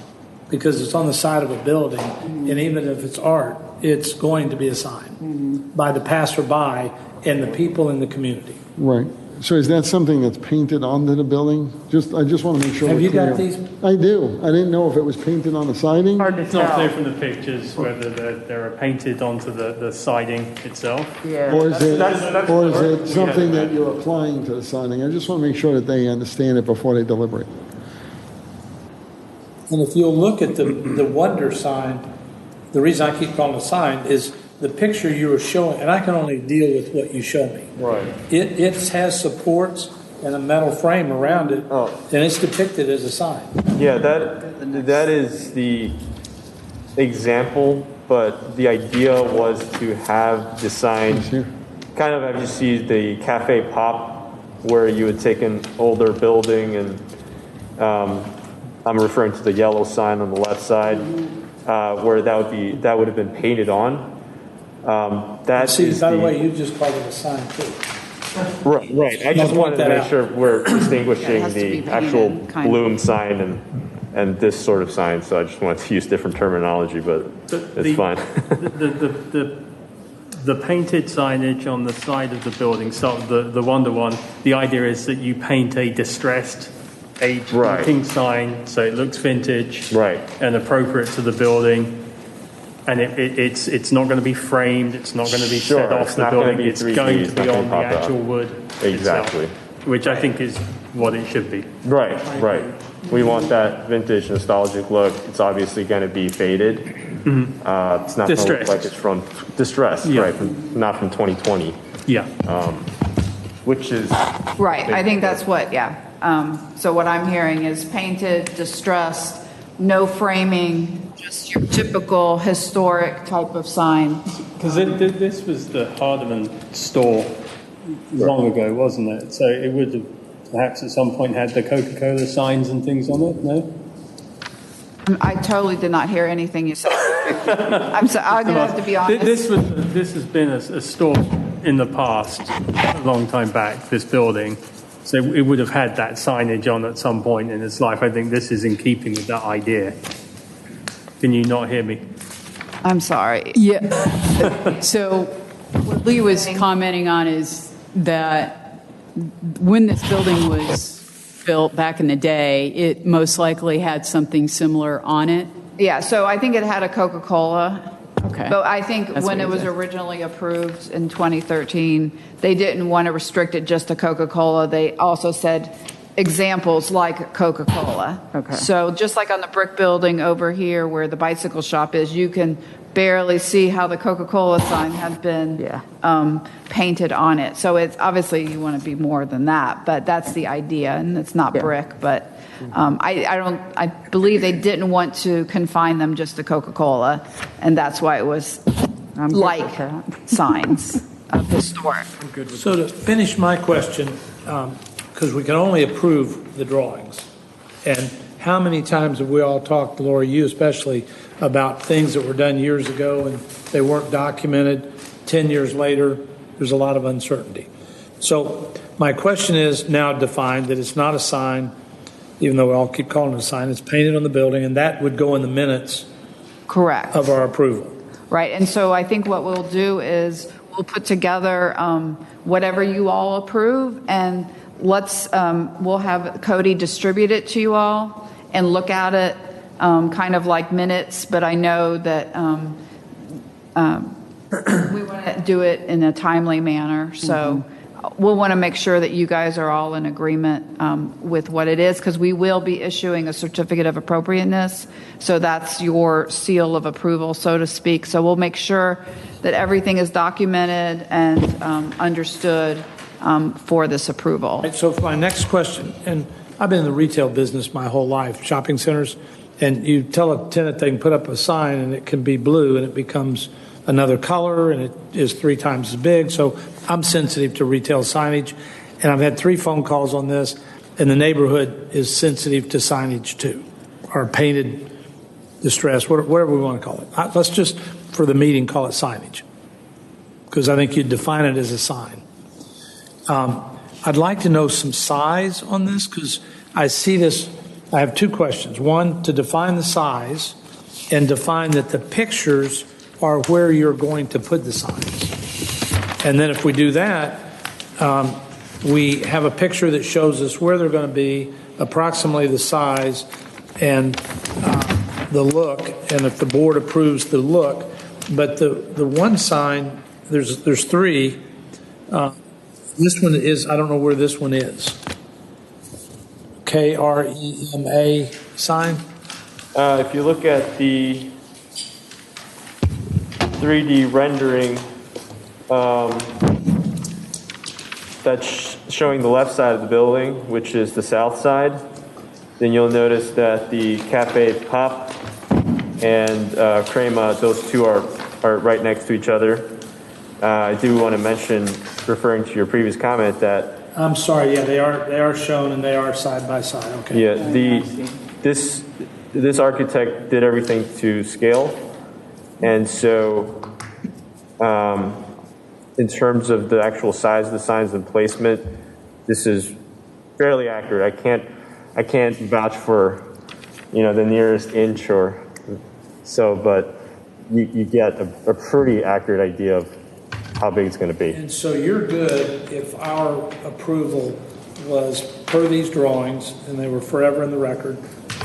because it's on the side of a building, and even if it's art, it's going to be a sign by the passerby and the people in the community. Right. So is that something that's painted onto the building? I just want to make sure. Have you clear. got these? I do. I didn't know if it was painted on the siding. It's not clear from the pictures whether they're painted onto the siding itself. Yeah. Or is it something that you're applying to the siding? I just want to make sure that they understand it before they deliberate. And if you'll look at the wonder sign, the reason I keep calling it a sign is the picture you were showing, and I can only deal with what you show me. Right. It has supports and a metal frame around it, and it's depicted as a sign. Yeah, that is the example, but the idea was to have the sign kind of as you see the Cafe Pop, where you would take an older building and I'm referring to the yellow sign on the left side, where that would have been painted on. By the way, you just called it a sign too. Right. I just wanted to make sure we're distinguishing the actual bloom sign and this sort of sign. So I just wanted to use different terminology, but it's fine. The painted signage on the side of the building, so the Wonder one, the idea is that you paint a distressed age-looking sign so it looks vintage and appropriate to the building. And it's not going to be framed. It's not going to be set off the building. It's going to be on the actual wood itself, which I think is what it should be. Right. We want that vintage, nostalgic look. It's obviously going to be faded. It's not going to look like it's from distressed, right? Not from 2020. Yeah. Which is right. I think that's what. Yeah. So what I'm hearing is painted, distressed, no framing. Just your typical historic type of sign. Because this was the Hardeman store long ago, wasn't it? So it would have perhaps at some point had the Coca-Cola signs and things on it, no? I totally did not hear anything you said. I'm going to have to be honest. This has been a store in the past, a long time back, this building. So it would have had that signage on at some point in its life. I think this is in keeping with that idea. Can you not hear me? I'm sorry. Yeah. So what Lee was commenting on is that when this building was built back in the day, it most likely had something similar on it. Yeah, so I think it had a Coca-Cola Okay. But I think That's when what it he was said. originally approved in 2013, they didn't want to restrict it just to Coca-Cola. They also said examples like Coca-Cola. Okay. So just like on the brick building over here where the bicycle shop is, you can barely see how the Coca-Cola sign had been painted on it. So it's obviously you want to be more than that, but that's the idea, and it's not brick. But I believe they didn't want to confine them just to Coca-Cola, and that's why it was like signs of historic. So to finish my question, because we can only approve the drawings, and how many times have we all talked, Laura, you especially, about things that were done years ago and they weren't documented? 10 years later, there's a lot of uncertainty. So my question is now defined that it's not a sign, even though we all keep calling it a sign, it's painted on the building, and that would go in the minutes Correct. of our approval. Right, and so I think what we'll do is we'll put together whatever you all approve, and we'll have Cody distribute it to you all and look at it kind of like minutes, but I know that we want to do it in a timely manner, so we'll want to make sure that you guys are all in agreement with what it is, because we will be issuing a certificate of appropriateness, so that's your seal of approval, so to speak. So we'll make sure that everything is documented and understood for this approval. Right, so for my next question, and I've been in the retail business my whole life, shopping centers, and you tell a tenant they can put up a sign and it can be blue and it becomes another color and it is 3 times as big. So I'm sensitive to retail signage, and I've had 3 phone calls on this, and the neighborhood is sensitive to signage too, or painted distress, whatever we want to call it. Let's just, for the meeting, call it signage, because I think you'd define it as a sign. I'd like to know some size on this, because I see this. I have 2 questions. One, to define the size, and define that the pictures are where you're going to put the signs. And then if we do that, we have a picture that shows us where they're going to be, approximately the size, and the look, and if the board approves the look. But the one sign, there's 3. This one is, I don't know where this one is. KREMA sign? If you look at the 3D rendering, that's showing the left side of the building, which is the south side, then you'll notice that the Cafe Pop and Crema, those 2 are right next to each other. I do want to mention, referring to your previous comment, that I'm sorry, yeah, they are shown and they are side by side. Okay. yeah, this architect did everything to scale, and so in terms of the actual size of the signs and placement, this is fairly accurate. I can't vouch for the nearest inch or so, but you get a pretty accurate idea of how big it's going to be. And so you're good if our approval was per these drawings, and they were forever in the record,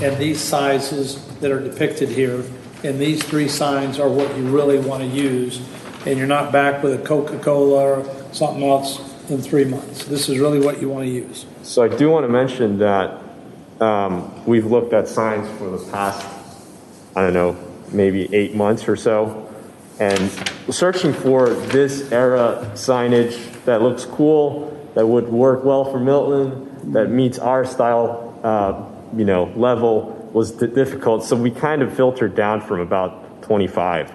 and these sizes that are depicted here, and these 3 signs are what you really want to use, and you're not back with a Coca-Cola or something else in 3 months. This is really what you want to use. So I do want to mention that we've looked at signs for the past, I don't know, maybe 8 months or so, and searching for this era signage that looks cool, that would work well for Milton, that meets our style, level, was difficult. So we kind of filtered down from about 25.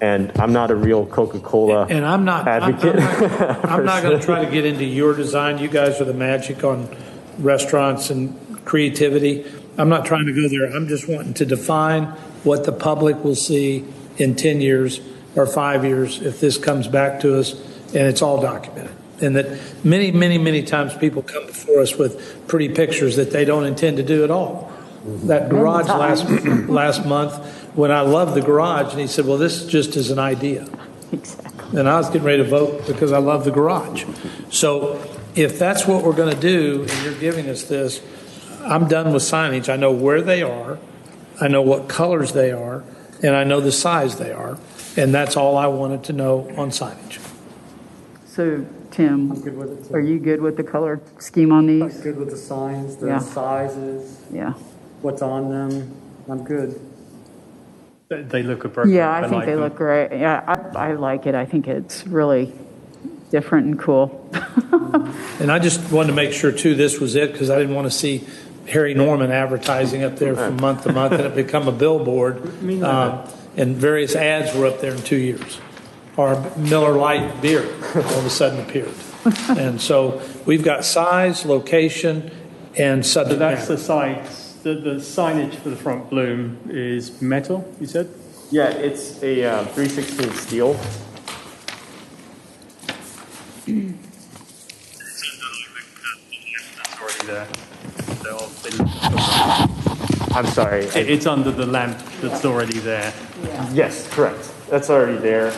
And I'm not a real Coca-Cola and I'm not advocate. I'm not going to try to get into your design. You guys are the magic on restaurants and creativity. I'm not trying to go there. I'm just wanting to define what the public will see in 10 years or 5 years if this comes back to us and it's all documented. And that many, many, many times people come before us with pretty pictures that they don't intend to do at all. That garage last month, when I loved the garage, and he said, well, this just is an idea. Exactly. And I was getting ready to vote because I love the garage. So if that's what we're going to do, and you're giving us this, I'm done with signage. I know where they are. I know what colors they are. And I know the size they are. And that's all I wanted to know on signage. So, Tim, I'm good with it, too. are you good with the color scheme on I'm these? good with the signs, the Yeah. sizes, Yeah. what's on them. I'm good. They look appropriate. Yeah, I think like they them. look great. Yeah, I like it. I think it's really different and cool. And I just wanted to make sure, too, this was it, because I didn't want to see Harry Norman advertising up there from month to month and it become a billboard. And various ads were up there in 2 years. Or Miller Lite beer all of a sudden appeared. And so we've got size, location, and So subject that's matter. the sides. The signage for the front bloom is metal, you said? Yeah, it's a 3/16 steel. That's already there. I'm sorry. It's under the lamp that's already there. Yes, correct. That's already there.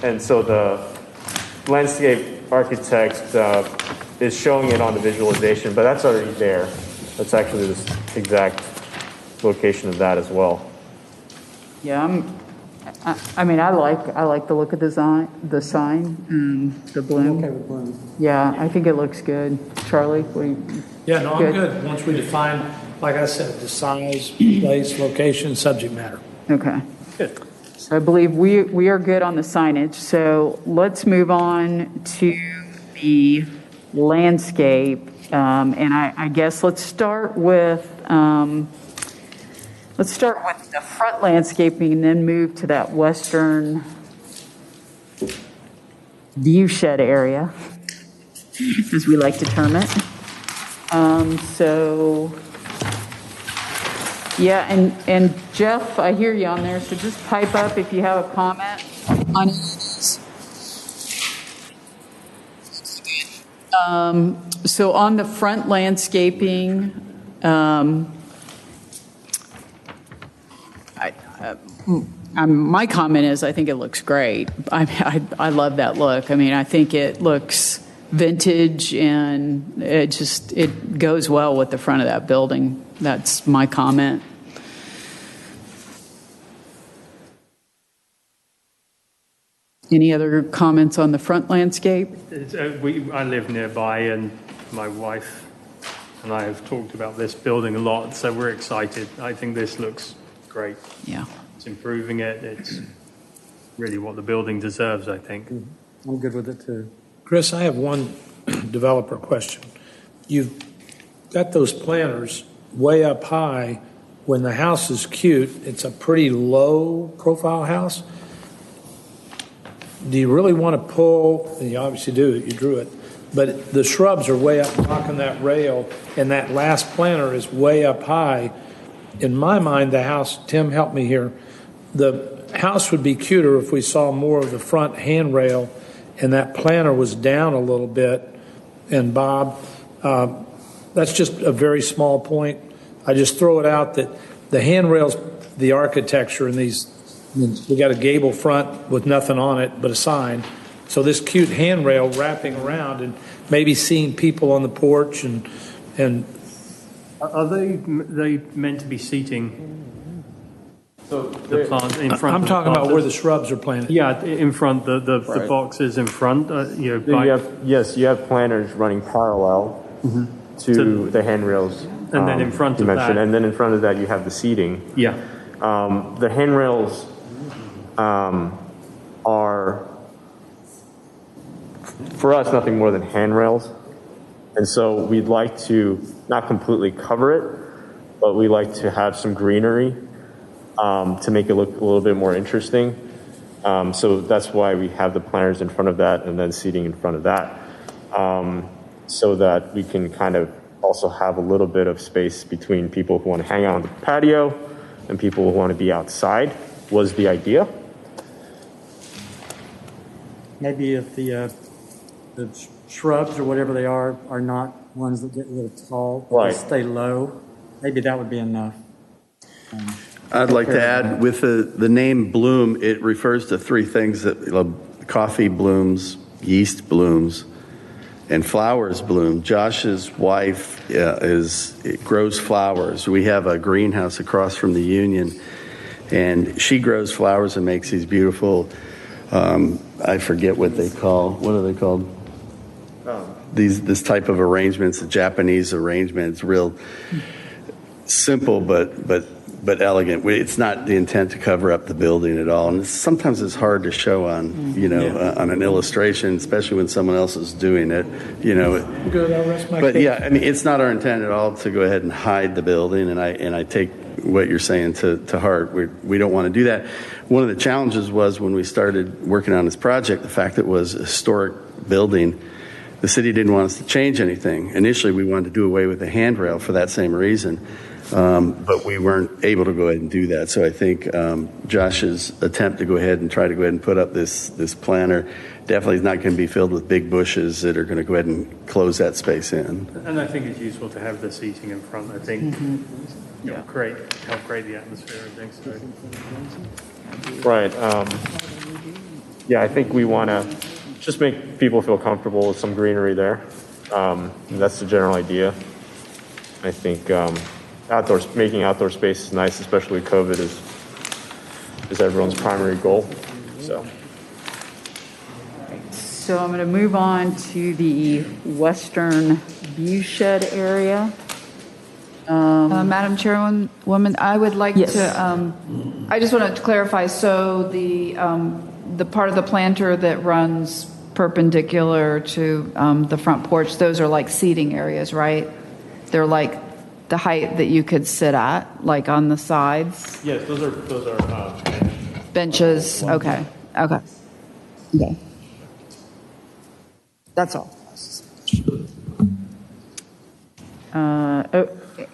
And so the landscape architect is showing it on the visualization, but that's already there. That's actually the exact location of that as well. Yeah, I mean, I like the look of the sign, the bloom. Okay with bloom. Yeah, I think it looks good. Charlie, what do you? Yeah, no, I'm good. Once we define, like I said, the size, place, location, subject matter. Okay. Good. So I believe we are good on the signage. So let's move on to the landscape. And I guess let's start with the front landscaping and then move to that western view shed area, as we like to term it. Yeah, and Jeff, I hear you on there, so just pipe up if you have a comment on it. So on the front landscaping, my comment is I think it looks great. I love that look. I mean, I think it looks vintage and it goes well with the front of that building. That's my comment. Any other comments on the front landscape? I live nearby, and my wife and I have talked about this building a lot, so we're excited. I think this looks great. Yeah. It's improving it. It's really what the building deserves, I think. I'm good with it too. Chris, I have one developer question. You've got those planters way up high. When the house is cute, it's a pretty low profile house. Do you really want to pull, and you obviously do, you drew it, but the shrubs are way up blocking that rail, and that last planter is way up high. In my mind, the house, Tim, help me here, the house would be cuter if we saw more of the front handrail and that planter was down a little bit. And Bob, that's just a very small point. I just throw it out that the handrails, the architecture in these, we got a gable front with nothing on it but a sign. So this cute handrail wrapping around and maybe seeing people on the porch and Are they meant to be seating? So the plant in front. I'm talking about where the shrubs are planted. Yeah, in front, the boxes in front. You And then in front of that. And then in front of that, you have the seating. Yeah. The handrails are, for us, nothing more than handrails. And so we'd like to not completely cover it, but we like to have some greenery to make it look a little bit more interesting. So that's why we have the planters in front of that and then seating in front of that, so that we can kind of also have a little bit of space between people who want to hang out on the patio and people who want to be outside was the idea. Maybe if the shrubs or whatever they are not ones that get a little tall, but Right. they stay low, maybe that would be enough. I'd like to add, with the name Bloom, it refers to three things: that coffee blooms, yeast blooms, and flowers bloom. Josh's wife grows flowers. We have a greenhouse across from the Union, And she grows flowers and makes these beautiful, I forget what they call, what are they called? This type of arrangements, the Japanese arrangements, real simple but elegant. It's not the intent to cover up the building at all, and sometimes it's hard to show on on an illustration, especially when someone else is doing it. Good, I'll rest my But case. yeah, I mean, it's not our intent at all to go ahead and hide the building, and I take what you're saying to heart. We don't want to do that. One of the challenges was when we started working on this project, the fact that it was a historic building. The city didn't want us to change anything. Initially, we wanted to do away with the handrail for that same reason, but we weren't able to go ahead and do that. So I think Josh's attempt to go ahead and put up this planter definitely is not going to be filled with big bushes that are going to go ahead and close that space in. And I think it's useful to have the seating in front. I think help create the atmosphere and things. Right. Yeah, I think we want to just make people feel comfortable with some greenery there. That's the general idea. I think making outdoor spaces nice, especially with COVID, is everyone's primary goal. So I'm going to move on to the western view shed area. Madam Chairwoman, I would like to, I just want to clarify, so the part of the planter that runs perpendicular to the front porch, those are like seating areas, right? They're like the height that you could sit at, like on the sides? Yes, those are benches, okay. That's all.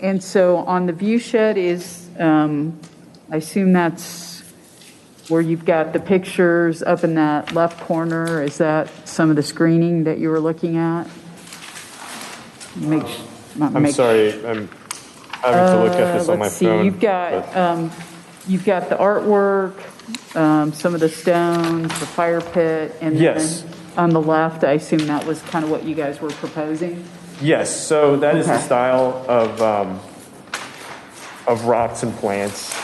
And so on the view shed is, I assume that's where you've got the pictures up in that left corner. Is that some of the screening that you were looking at? I'm sorry, I'm having to look at this on my phone. You've got the artwork, some of the stones, the fire pit, and Yes. then on the left, I assume that was kind of what you guys were proposing? Yes, so that is the style of rocks and plants.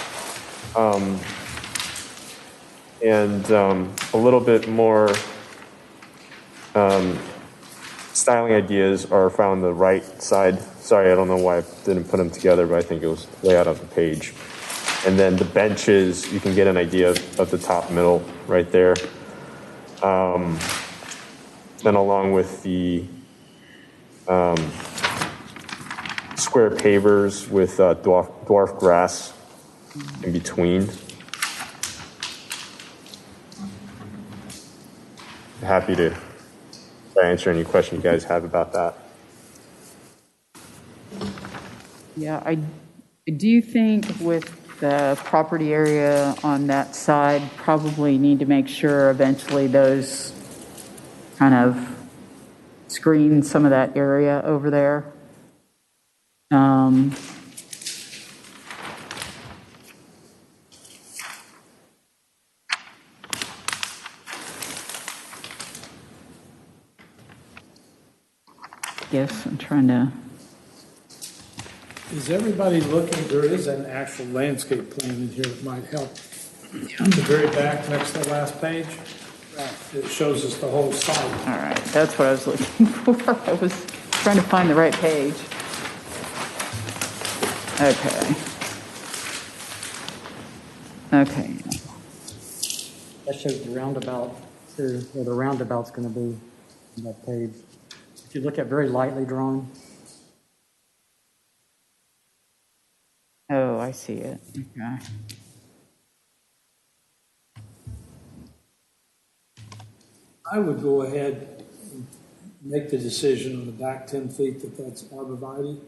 And a little bit more styling ideas are found on the right side. Sorry, I don't know why I didn't put them together, but I think it was layout of the page. And then the benches, you can get an idea of the top middle right there. Then along with the square pavers with dwarf grass in between. Happy to answer any question you guys have about that. Yeah, I do think with the property area on that side, probably need to make sure eventually those kind of screen some of that area over there. Yes, I'm trying to. Is everybody looking? There is an actual landscape plan in here that might help. At the very back, next to the last page, it shows us the whole site. All right, that's what I was looking for. I was trying to find the right page. Okay. That shows the roundabout too, where the roundabout's going to be on that page. If you look at very lightly drawn. Oh, I see it. Okay. I would go ahead and make the decision on the back 10 feet that's arborvitae.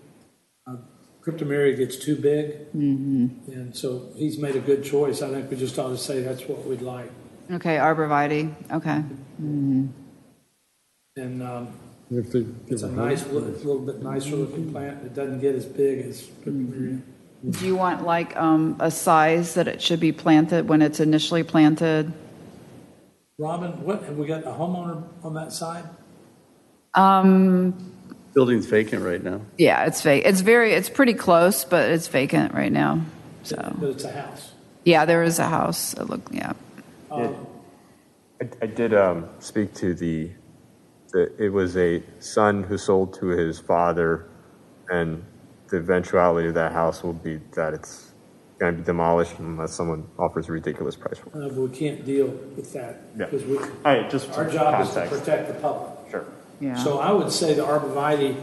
Cryptomeria gets too big, and so he's made a good choice. I think we just ought to say that's what we'd like. Okay, arborvitae, okay. And it's a nice, little bit nicer looking plant. It doesn't get as big as cryptomeria. Do you want like a size that it should be planted when it's initially planted? Robin, what have we got a homeowner on that side? Building's vacant right now. Yeah, it's vacant. It's pretty close, but it's vacant right now. So. But it's a house. Yeah, there is a house. Yeah. I did speak to it was a son who sold to his father, and the eventuality of that house will be that it's going to be demolished unless someone offers a ridiculous price for it. But we can't deal with that. Yeah. Because just our job context. is to protect the public. Sure. Yeah. So I would say the arborvitae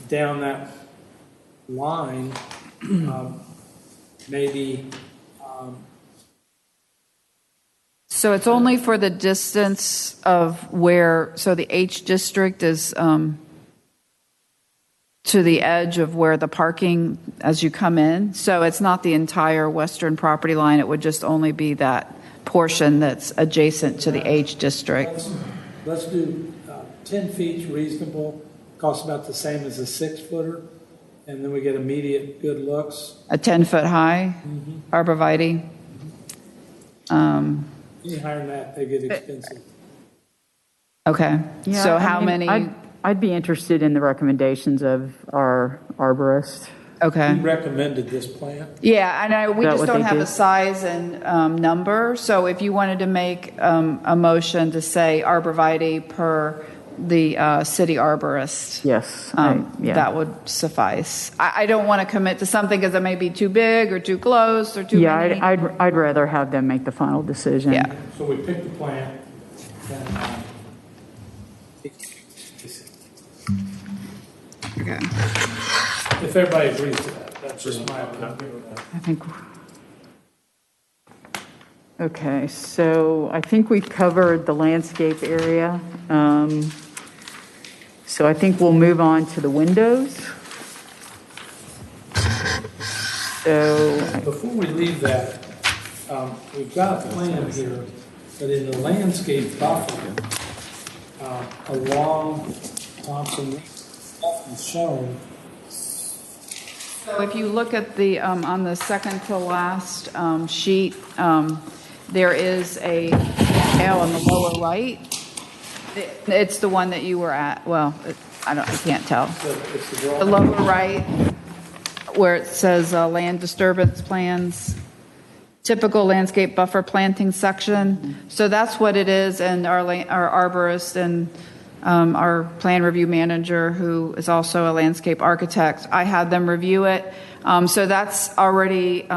down that line, maybe. So it's only for the distance of so the H district is to the edge of where the parking as you come in. So it's not the entire western property line. It would just only be that portion that's adjacent to the H district. Let's do 10 feet's reasonable, costs about the same as a 6-footer, and then we get immediate good looks. A 10-foot high arborvitae. Any higher than that, they get expensive. Okay. Yeah, So I how mean, many? I'd be interested in the recommendations of our arborist. Okay. He recommended this plant. Yeah, and we Is that just what don't they have did? a size and number. So if you wanted to make a motion to say arborvitae per the city arborist, Yes. Yeah. that would suffice. I don't want to commit to something because it may be too big or too close or too many. I'd rather have them make the final decision. Yeah. So we picked the plant. And, Okay. if everybody agrees to that, that's just my opinion. I think. Okay, so I think we've covered the landscape area. So I think we'll move on to the windows. So, Before we leave that, we've got a plan here, but in the landscape buffer, along Thompson is shown. So if you look at the, on the second to last sheet, there is a L on the lower right. It's the one that you were at. Well, I can't tell. The lower right, where it says land disturbance plans, typical landscape buffer planting section. So that's what it is, and our arborist and our plan review manager, who is also a landscape architect, I had them review it. So that's already,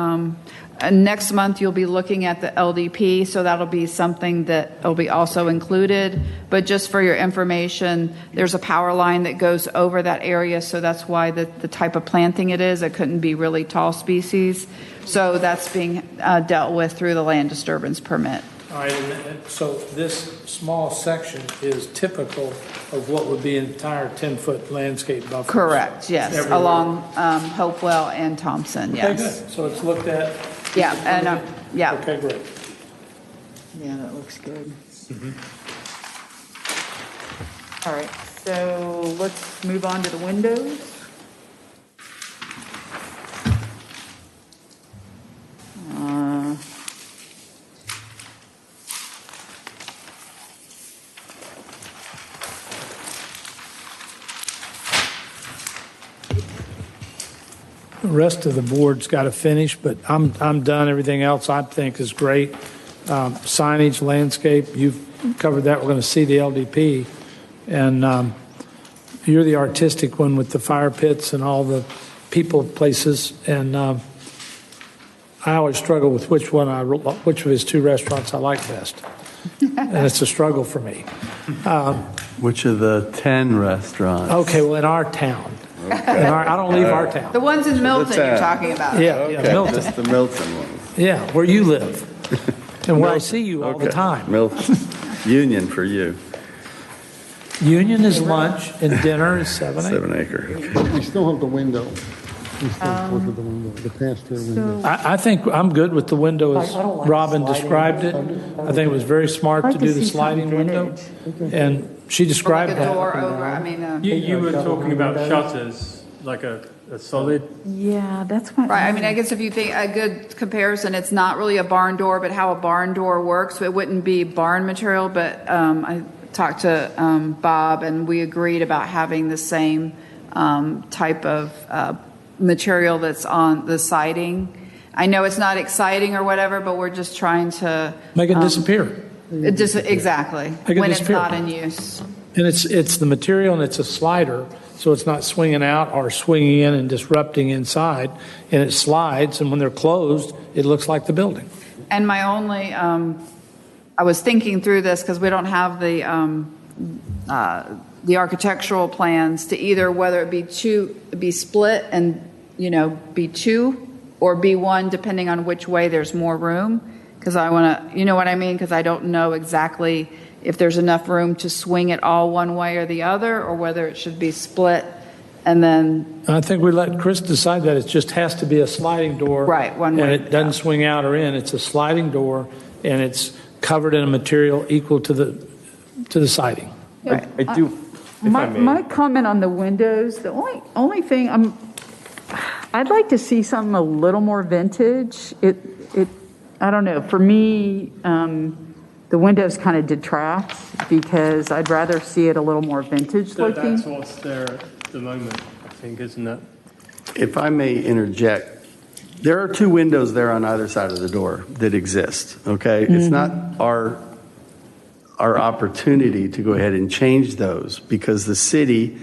next month you'll be looking at the LDP, so that'll be something that will be also included. But just for your information, there's a power line that goes over that area, so that's why the type of planting it is. It couldn't be really tall species. So that's being dealt with through the land disturbance permit. All right, and so this small section is typical of what would be an entire 10-foot landscape buffer. Correct, yes, Everywhere. along Hopewell and Thompson, Okay, yes. good. So it's looked at. Yeah, and, yeah. Okay, great. yeah, that looks good. All right, so let's move on to the windows. The rest of the board's got to finish, but I'm done. Everything else I think is great. Signage, landscape, you've covered that. We're going to see the LDP. And you're the artistic one with the fire pits and all the people places. And I always struggle with which of his two restaurants I like best. And it's a struggle for me. Which of the 10 restaurants? Okay, well, in our town. I don't leave our town. The ones in Milton you're talking about. Yeah, Milton. Just the Milton ones. Yeah, where you live. And where I see you all the time. Milton. Union for you. Union is lunch and dinner is 7 acres. 7 acre. We still have the window. We still look at the window, the pass-through window. I think I'm good with the window as I don't like Robin sliding. described it. I think it was very smart I'd to like to do the see something sliding window. vintage. And she Like described a door that. over, I mean, You were talking about shutters, like a solid. Yeah, that's my. right, I mean, I guess if you think a good comparison, it's not really a barn door, but how a barn door works. It wouldn't be barn material, but I talked to Bob, and we agreed about having the same type of material that's on the siding. I know it's not exciting or whatever, but we're just trying to Make it disappear. exactly Make it when it's disappear. not in use. And it's the material, and it's a slider, so it's not swinging out or swinging in and disrupting inside, and it slides, and when they're closed, it looks like the building. And my only, I was thinking through this because we don't have the architectural plans to either whether it be split and be two or be one, depending on which way there's more room. Because I want to, you know what I mean? Because I don't know exactly if there's enough room to swing it all one way or the other, or whether it should be split and then. I think we let Chris decide that. It just has to be a sliding door. Right, one way. And it doesn't swing out or in. It's a sliding door, and it's covered in a material equal to the siding. Right. I do. My comment on the windows, the only thing I'd like to see something a little more vintage. I don't know. For me, the windows kind of detract because I'd rather see it a little more vintage looking. That's what's there at the moment, I think, isn't it? If I may interject, there are two windows there on either side of the door that exist, okay? It's not our opportunity to go ahead and change those because the city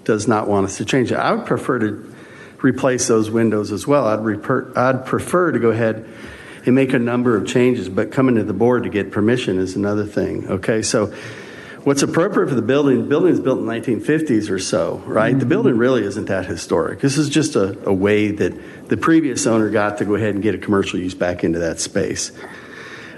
does not want us to change it. I would prefer to replace those windows as well. I'd prefer to go ahead and make a number of changes, but coming to the board to get permission is another thing, okay? So what's appropriate for the building is built in the 1950s or so, right? The building really isn't that historic. This is just a way that the previous owner got to go ahead and get a commercial use back into that space.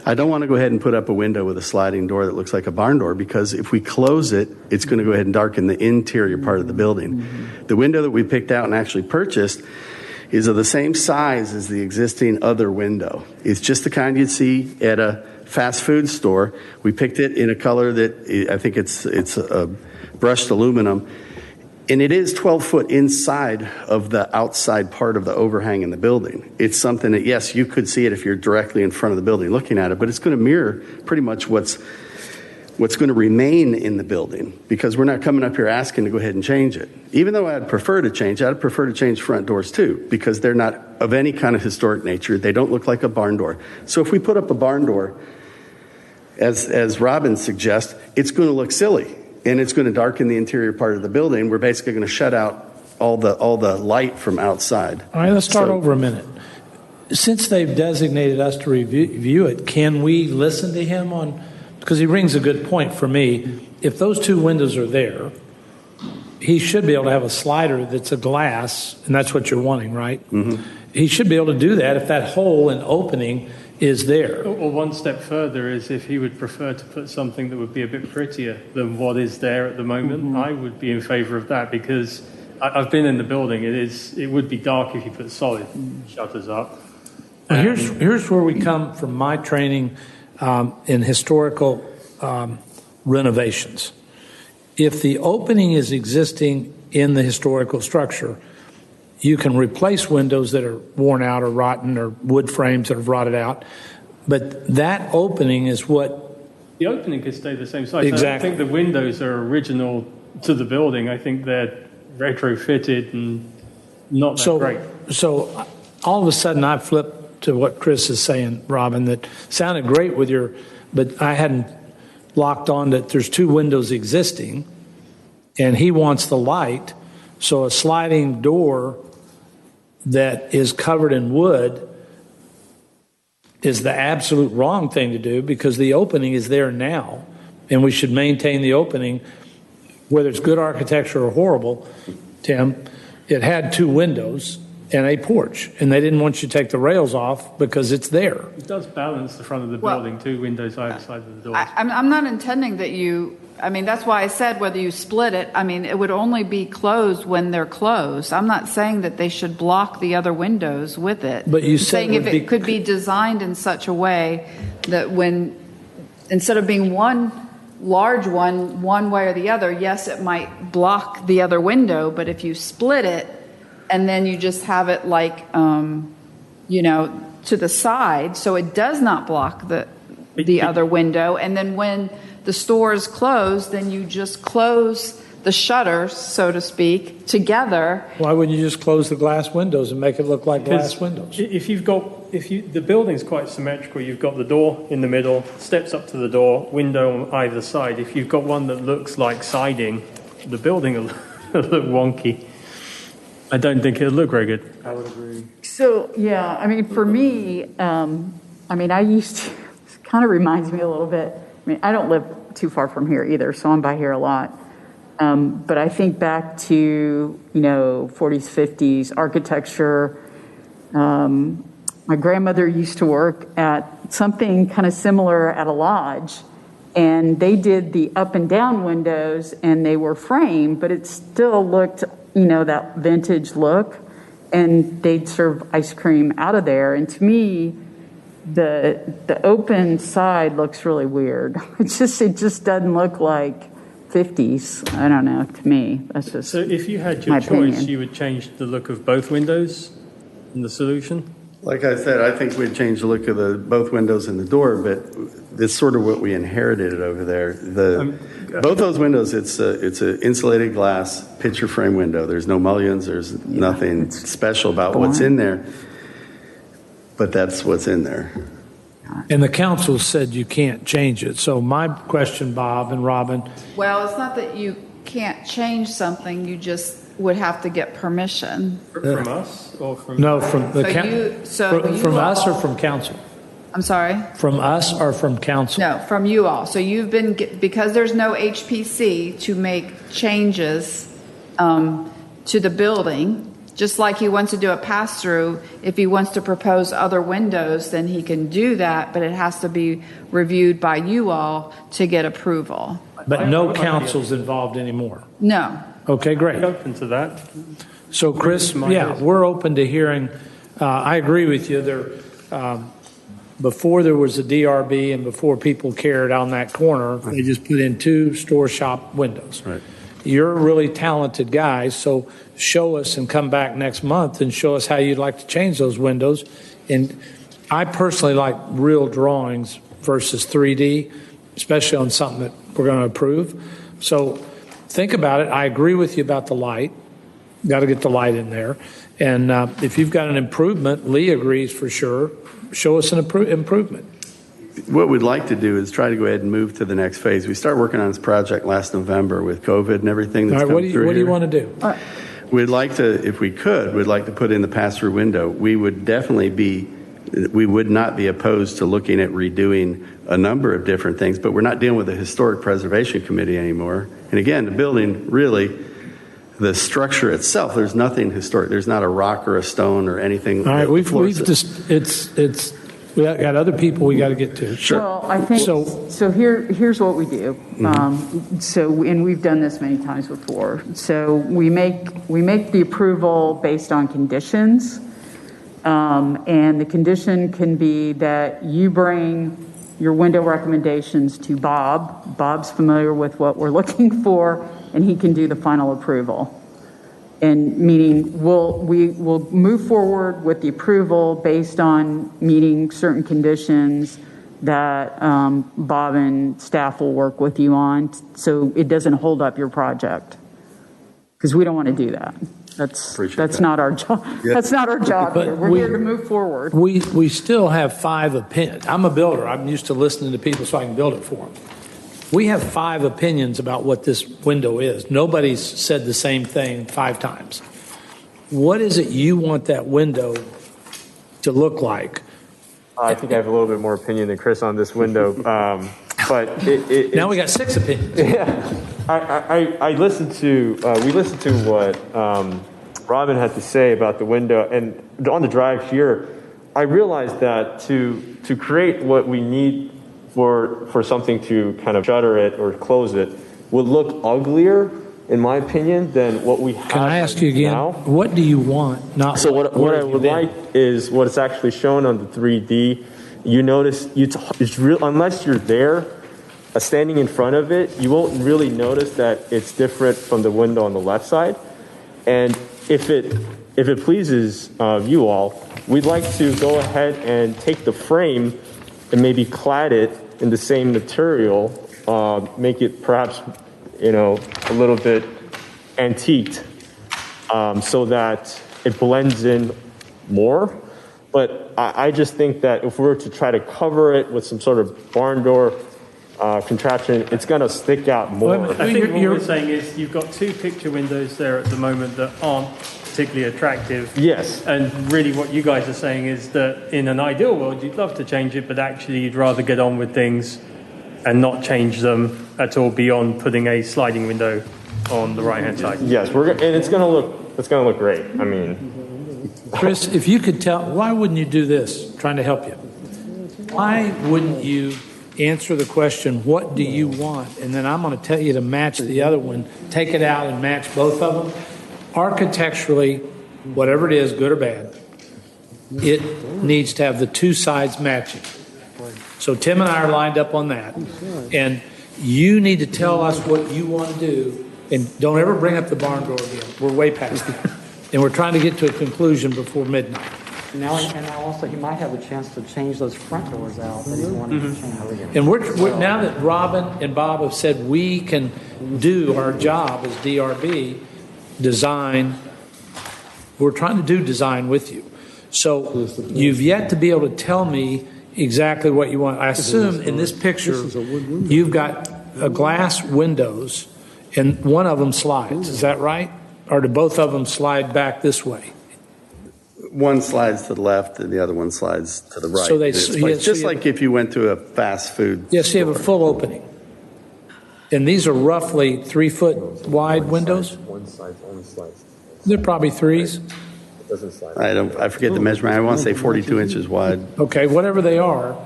I don't want to go ahead and put up a window with a sliding door that looks like a barn door because if we close it, it's going to go ahead and darken the interior part of the building. The window that we picked out and actually purchased is of the same size as the existing other window. It's just the kind you'd see at a fast food store. We picked it in a color that I think it's a brushed aluminum. And it is 12 foot inside of the outside part of the overhang in the building. It's something that, yes, you could see it if you're directly in front of the building looking at it, but it's going to mirror pretty much what's going to remain in the building because we're not coming up here asking to go ahead and change it. Even though I'd prefer to change front doors too because they're not of any kind of historic nature. They don't look like a barn door. So if we put up a barn door, as Robin suggests, it's going to look silly. And it's going to darken the interior part of the building. We're basically going to shut out all the light from outside. All right, let's start over a minute. Since they've designated us to review it, can we listen to him on, because he brings a good point for me. If those two windows are there, he should be able to have a slider that's a glass, and that's what you're wanting, right? Mm-hmm. He should be able to do that if that hole and opening is there. Or one step further is if he would prefer to put something that would be a bit prettier than what is there at the moment, I would be in favor of that because I've been in the building. It would be dark if you put solid shutters up. Here's where we come from my training in historical renovations. If the opening is existing in the historical structure, you can replace windows that are worn out or rotten or wood frames that have rotted out. But that opening is what... The opening could stay the same size. Exactly. I don't think the windows are original to the building. I think they're retrofitted and not that great. So all of a sudden I flipped to what Chris is saying, Robin, that sounded great with your... But I hadn't locked on that there's two windows existing and he wants the light. So a sliding door that is covered in wood is the absolute wrong thing to do because the opening is there now and we should maintain the opening whether it's good architecture or horrible. Tim, it had two windows and a porch and they didn't want you to take the rails off because it's there. It does balance the front of the building, two windows either side of the door. I'm not intending that you, I mean, that's why I said whether you split it, I mean, it would only be closed when they're closed. I'm not saying that they should block the other windows with it. But you I'm said saying if it could be designed in such a way that when, instead of being one large one way or the other, yes, it might block the other window, but if you split it and then you just have it like, to the side, so it does not block the other window, and then when the store is closed, then you just close the shutters, so to speak, together. Why wouldn't you just close the glass windows and make it look like glass windows? The building's quite symmetrical, you've got the door in the middle, steps up to the door, window on either side. If you've got one that looks like siding, the building will look wonky. I don't think it'll look very good. I would agree. So, yeah, I mean, for me, I used to, it kind of reminds me a little bit. I mean, I don't live too far from here either, so I'm by here a lot. But I think back to, 40s, 50s architecture. My grandmother used to work at something kind of similar at a lodge, and they did the up and down windows, and they were framed, but it still looked, that vintage look, and they'd serve ice cream out of there. And to me, the open side looks really weird. It just doesn't look like 50s. I don't know. To me, that's just So if you had your my choice, opinion. you would change the look of both windows in the solution? Like I said, I think we'd change the look of both windows and the door, but it's sort of what we inherited over there. Both those windows, it's a insulated glass picture frame window. There's no mullions. There's nothing special about what's in there, but that's what's in there. And the council said you can't change it. So my question, Bob and Robin, Well, it's not that you can't change something, you just would have to get permission. From us or from... no, from the from us or from council? I'm sorry? From us or from council? No, from you all. So you've been, because there's no HPC to make changes to the building, just like he wants to do a pass-through, if he wants to propose other windows, then he can do that, but it has to be reviewed by you all to get approval. But no council's involved anymore? No. Okay, great. I'm open to that. So, Chris, yeah, we're open to hearing. I agree with you. Before there was a DRB and before people cared on that corner, they just put in 2 store shop windows. Right. You're a really talented guy, so show us and come back next month and show us how you'd like to change those windows. And I personally like real drawings versus 3D, especially on something that we're going to approve. So think about it. I agree with you about the light. Got to get the light in there. And if you've got an improvement, Lee agrees for sure. Show us an improvement. What we'd like to do is try to go ahead and move to the next phase. We started working on this project last November with COVID and everything that's come through. What do you want to do? We'd like to, if we could, we'd like to put in the pass-through window. We would not be opposed to looking at redoing a number of different things, but we're not dealing with the Historic Preservation Committee anymore. And again, the building, really, the structure itself, there's nothing historic. There's not a rock or a stone or anything. All right, we've just, we got other people we got to get to. Sure. Well, I think, so here's what we do. And we've done this many times before. So we make the approval based on conditions. And the condition can be that you bring your window recommendations to Bob. Bob's familiar with what we're looking for, and he can do the final approval. And meaning we will move forward with the approval based on meeting certain conditions that Bob and staff will work with you on, so it doesn't hold up your project. Because we don't want to do that. That's not our job. Yeah. That's not our job here. We're here to move forward. We still have 5 opinions. I'm a builder. I'm used to listening to people so I can build it for them. We have 5 opinions about what this window is. Nobody's said the same thing 5 times. What is it you want that window to look like? I think I have a little bit more opinion than Chris on this window. But now we got 6 opinions. Yeah. We listened to what Robin had to say about the window, and on the drive here, I realized that to create what we need for something to kind of shutter it or close it would look uglier, in my opinion, than what we have. Can I ask you again? Now. What do you want? Not so what I would like is what it's actually shown on the 3D. You notice it's real unless you're there. Standing in front of it, you won't really notice that it's different from the window on the left side. And if it pleases you all, we'd like to go ahead and take the frame and maybe clad it in the same material, make it perhaps a little bit antiqued, so that it blends in more. But I just think that if we were to try to cover it with some sort of barn door contraption, it's going to stick out more. I think what we're saying is you've got two picture windows there at the moment that aren't particularly attractive. Yes. And really what you guys are saying is that in an ideal world, you'd love to change it, but actually you'd rather get on with things and not change them at all beyond putting a sliding window on the right-hand side. Yes, and it's going to look great. I mean, Chris, if you could tell, why wouldn't you do this? Trying to help you. Why wouldn't you answer the question, what do you want? And then I'm going to tell you to match the other one, take it out and match both of them. Architecturally, whatever it is, good or bad, it needs to have the two sides matching. So Tim and I are lined up on that. And you need to tell us what you want to do. And don't ever bring up the barn door again. We're way past it. And we're trying to get to a conclusion before midnight. Now also he might have a chance to change those front doors out that he wanted to change. And we're now that Robin and Bob have said we can do our job as DRB, design, we're trying to do design with you. So you've yet to be able to tell me exactly what you want. I assume in this picture you've got glass windows and one of them slides. Is that right? Or do both of them slide back this way? One slides to the left and the other one slides to the right. So they just like if you went to a fast food. Yes, you have a full opening. And these are roughly 3 foot wide windows? One side only slides. They're probably threes. It doesn't slide. I forget the measurement. I want to say 42 inches wide. Okay, whatever they are,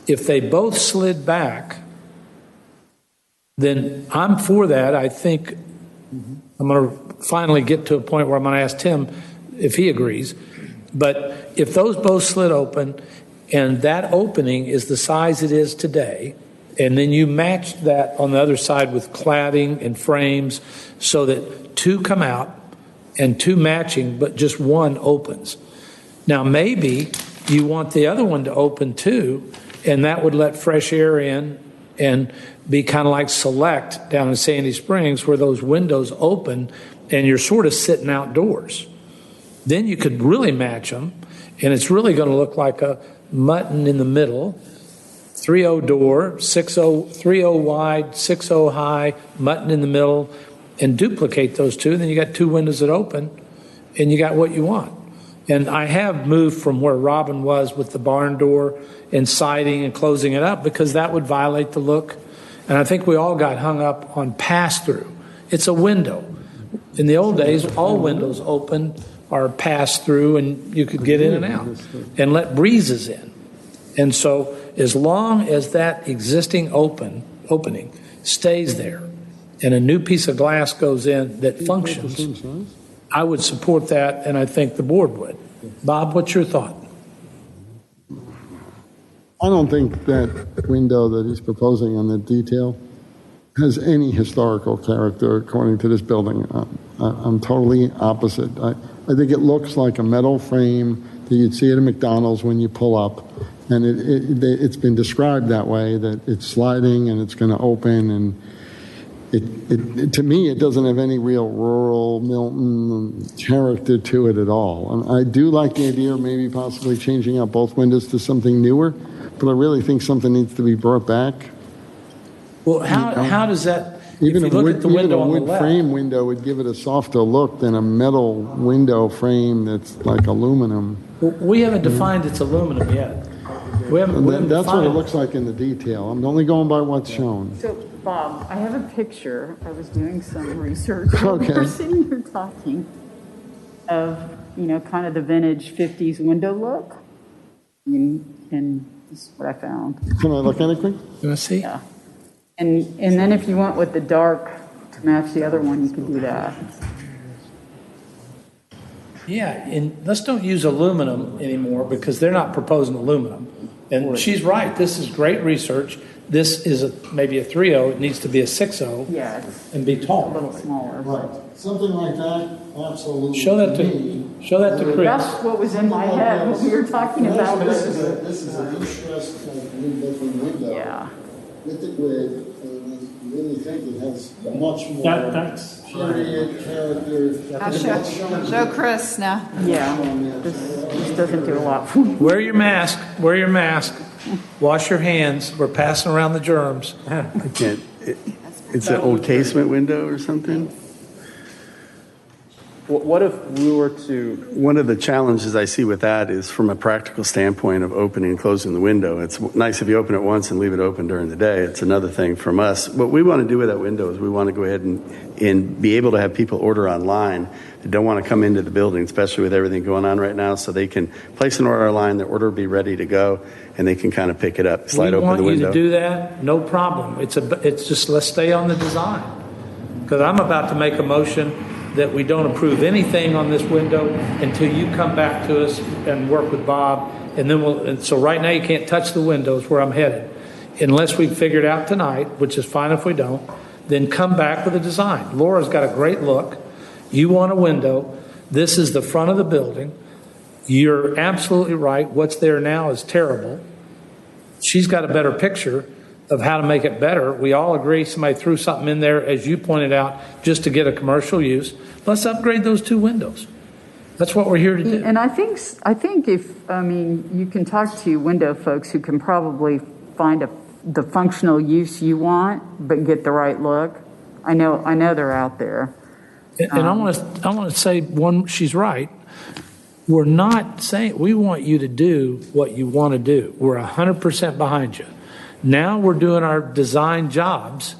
if they both slid back, then I'm for that. I think I'm going to finally get to a point where I'm going to ask Tim if he agrees. But if those both slid open and that opening is the size it is today, and then you match that on the other side with cladding and frames so that two come out and two matching, but just one opens. Now, maybe you want the other one to open too, and that would let fresh air in and be kind of like Select down in Sandy Springs where those windows open and you're sort of sitting outdoors. Then you could really match them, and it's really going to look like a mutton in the middle, 3.0 door, 3.0 wide, 6.0 high, mutton in the middle, and duplicate those two. Then you got two windows that open, and you got what you want. And I have moved from where Robin was with the barn door and siding and closing it up because that would violate the look. And I think we all got hung up on pass-through. It's a window. In the old days, all windows open or pass through, and you could get in and out and let breezes in. And so as long as that existing opening stays there and a new piece of glass goes in that functions, I would support that, and I think the board would. Bob, what's your thought? I don't think that window that he's proposing on the detail has any historical character according to this building. I'm totally opposite. I think it looks like a metal frame that you'd see at a McDonald's when you pull up. And it's been described that way, that it's sliding and it's going to open. And to me, it doesn't have any real rural Milton character to it at all. And I do like the idea of maybe possibly changing out both windows to something newer, but I really think something needs to be brought back. Well, how does that, even if you look at the window on the wood left, frame window would give it a softer look than a metal window frame that's like aluminum. we haven't defined it's aluminum yet. We haven't That's what it defined looks like in the detail. I'm only going by what's shown. So, Bob, I have a picture. I was doing some research. Okay. We're sitting here talking of, kind of the vintage 50s window look. And this is what I found. Can I look at it quick? You want to see? Yeah. And then if you went with the dark to match the other one, you could do that. Yeah, and let's don't use aluminum anymore because they're not proposing aluminum. And she's right. This is great research. This is maybe a 3.0. It needs to be a 6.0. Yeah, and be tall. A little smaller. Right. Something like that, absolutely. Show that to Chris. That's what was in my head when we were talking about this. This is a distressed kind of new looking window. Yeah. With the grid, and really think it has much more That's period character. I'll show Chris now. Yeah, this doesn't do a lot for me. Wear your mask. Wear your mask. Wash your hands. We're passing around the germs. I can't. It's an old casement window or something. What if we were to? One of the challenges I see with that is from a practical standpoint of opening and closing the window. It's nice if you open it once and leave it open during the day. It's another thing from us. What we want to do with that window is we want to go ahead and be able to have people order online that don't want to come into the building, especially with everything going on right now, so they can place an order online, their order will be ready to go, and they can kind of pick it up, slide open the window. We want you to do that, no problem. It's just let's stay on the design. Because I'm about to make a motion that we don't approve anything on this window until you come back to us and work with Bob, and then and so right now you can't touch the windows where I'm headed. Unless we figure it out tonight, which is fine if we don't, then come back with a design. Laura's got a great look. You want a window. This is the front of the building. You're absolutely right. What's there now is terrible. She's got a better picture of how to make it better. We all agree somebody threw something in there, as you pointed out, just to get a commercial use. Let's upgrade those two windows. That's what we're here to do. And I think you can talk to window folks who can probably find the functional use you want, but get the right look. I know they're out there. And I want to say she's right. We're not saying we want you to do what you want to do. We're 100% behind you. Now we're doing our design jobs,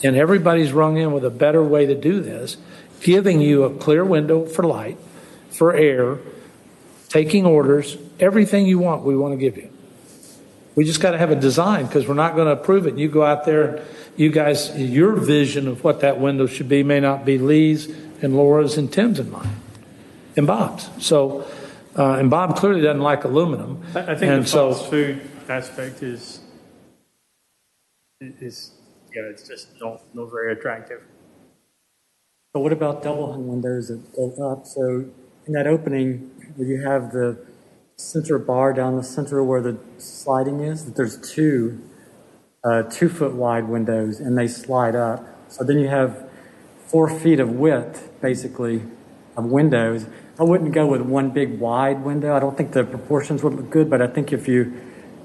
and everybody's rung in with a better way to do this, giving you a clear window for light, for air, taking orders, everything you want, we want to give you. We just got to have a design, because we're not going to approve it. You go out there, you guys, your vision of what that window should be may not be Lee's and Laura's and Tim's and mine and Bob's. So, and Bob clearly doesn't like aluminum. I think the fast food aspect is it's just not very attractive. But what about double hung windows that go up? So in that opening, where you have the center bar down the center where the sliding is, that there's two 2-foot wide windows, and they slide up. So then you have 4 feet of width, basically, of windows. I wouldn't go with one big wide window. I don't think the proportions would look good, but I think if you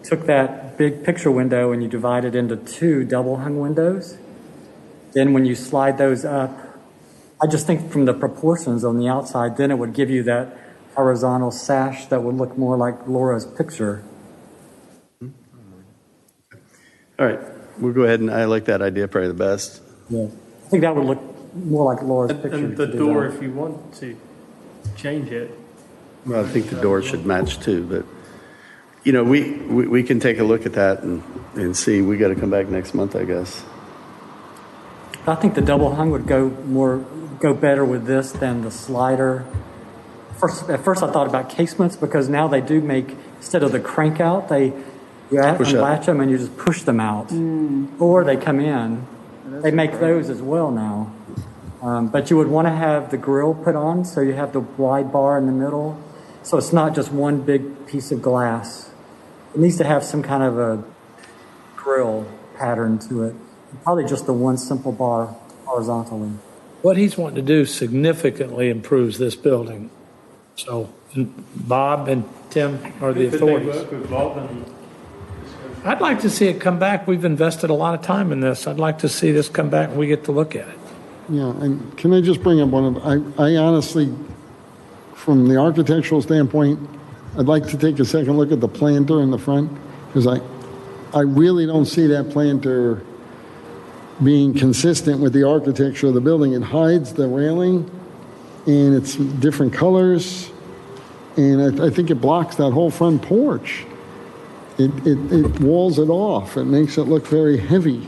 took that big picture window and you divide it into 2 double hung windows, then when you slide those up, I just think from the proportions on the outside, then it would give you that horizontal sash that would look more like Laura's picture. All right, we'll go ahead, and I like that idea probably the best. Yeah, I think that would look more like Laura's picture. And the door, if you want to change it. Well, I think the door should match too, but we can take a look at that and see. We got to come back next month, I guess. I think the double hung would go better with this than the slider. At first I thought about casements, because now they do make, instead of the crank out, you unlatch them and you just push them out, or they come in. They make those as well now. But you would want to have the grill put on, so you have the wide bar in the middle, so it's not just one big piece of glass. It needs to have some kind of a grill pattern to it. Probably just the one simple bar horizontally. What he's wanting to do significantly improves this building. So Bob and Tim are the authorities. Could they work with Bob and I'd like to see it come back. We've invested a lot of time in this. I'd like to see this come back and we get to look at it. Yeah, and can I just bring up I honestly, from the architectural standpoint, I'd like to take a second look at the planter in the front, because I really don't see that planter being consistent with the architecture of the building. It hides the railing, and it's different colors, and I think it blocks that whole front porch. It walls it off. It makes it look very heavy.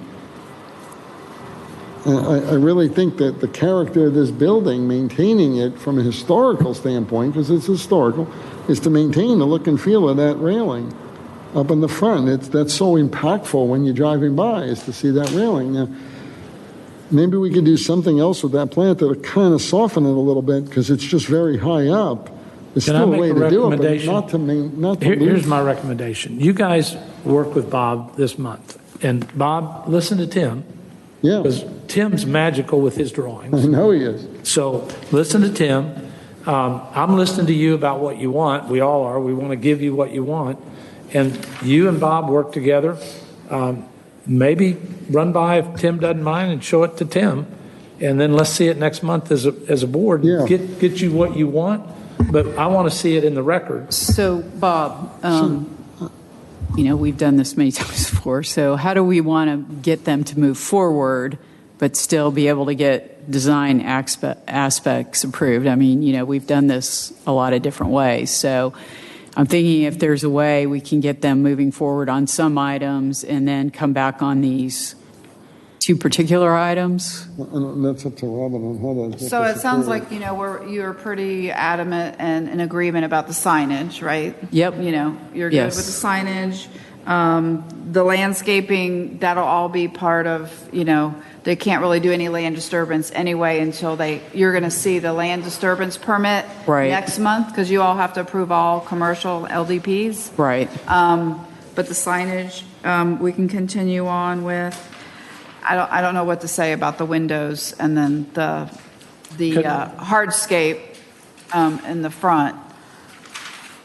I really think that the character of this building, maintaining it from a historical standpoint, because it's historical, is to maintain the look and feel of that railing up in the front. That's so impactful when you're driving by, is to see that railing. Now, maybe we could do something else with that plant to kind of soften it a little bit, because it's just very high up. There's Can I still a make way a to do it, but recommendation? not to lose. Here's my recommendation. You guys work with Bob this month. And Bob, listen to Tim. Yeah. Because Tim's magical with his drawings. I know he is. So listen to Tim. I'm listening to you about what you want. We all are. We want to give you what you want. And you and Bob work together. Maybe run by if Tim doesn't mind and show it to Tim. And then let's see it next month as a board. Yeah. Get you what you want. But I want to see it in the record. So, Bob, we've done this many times before. So how do we want to get them to move forward but still be able to get design aspects approved? I mean, we've done this a lot of different ways. So I'm thinking if there's a way we can get them moving forward on some items and then come back on these two particular items. And that's up to Robin on how to. So it sounds like, you're pretty adamant and in agreement about the signage, right? Yep. You're good with the signage. The landscaping, that'll all be part of, they can't really do any land disturbance anyway until you're going to see the land disturbance permit next month, because you all have to approve all commercial LDPs. Right. But the signage, we can continue on with. I don't know what to say about the windows and then the hardscape in the front.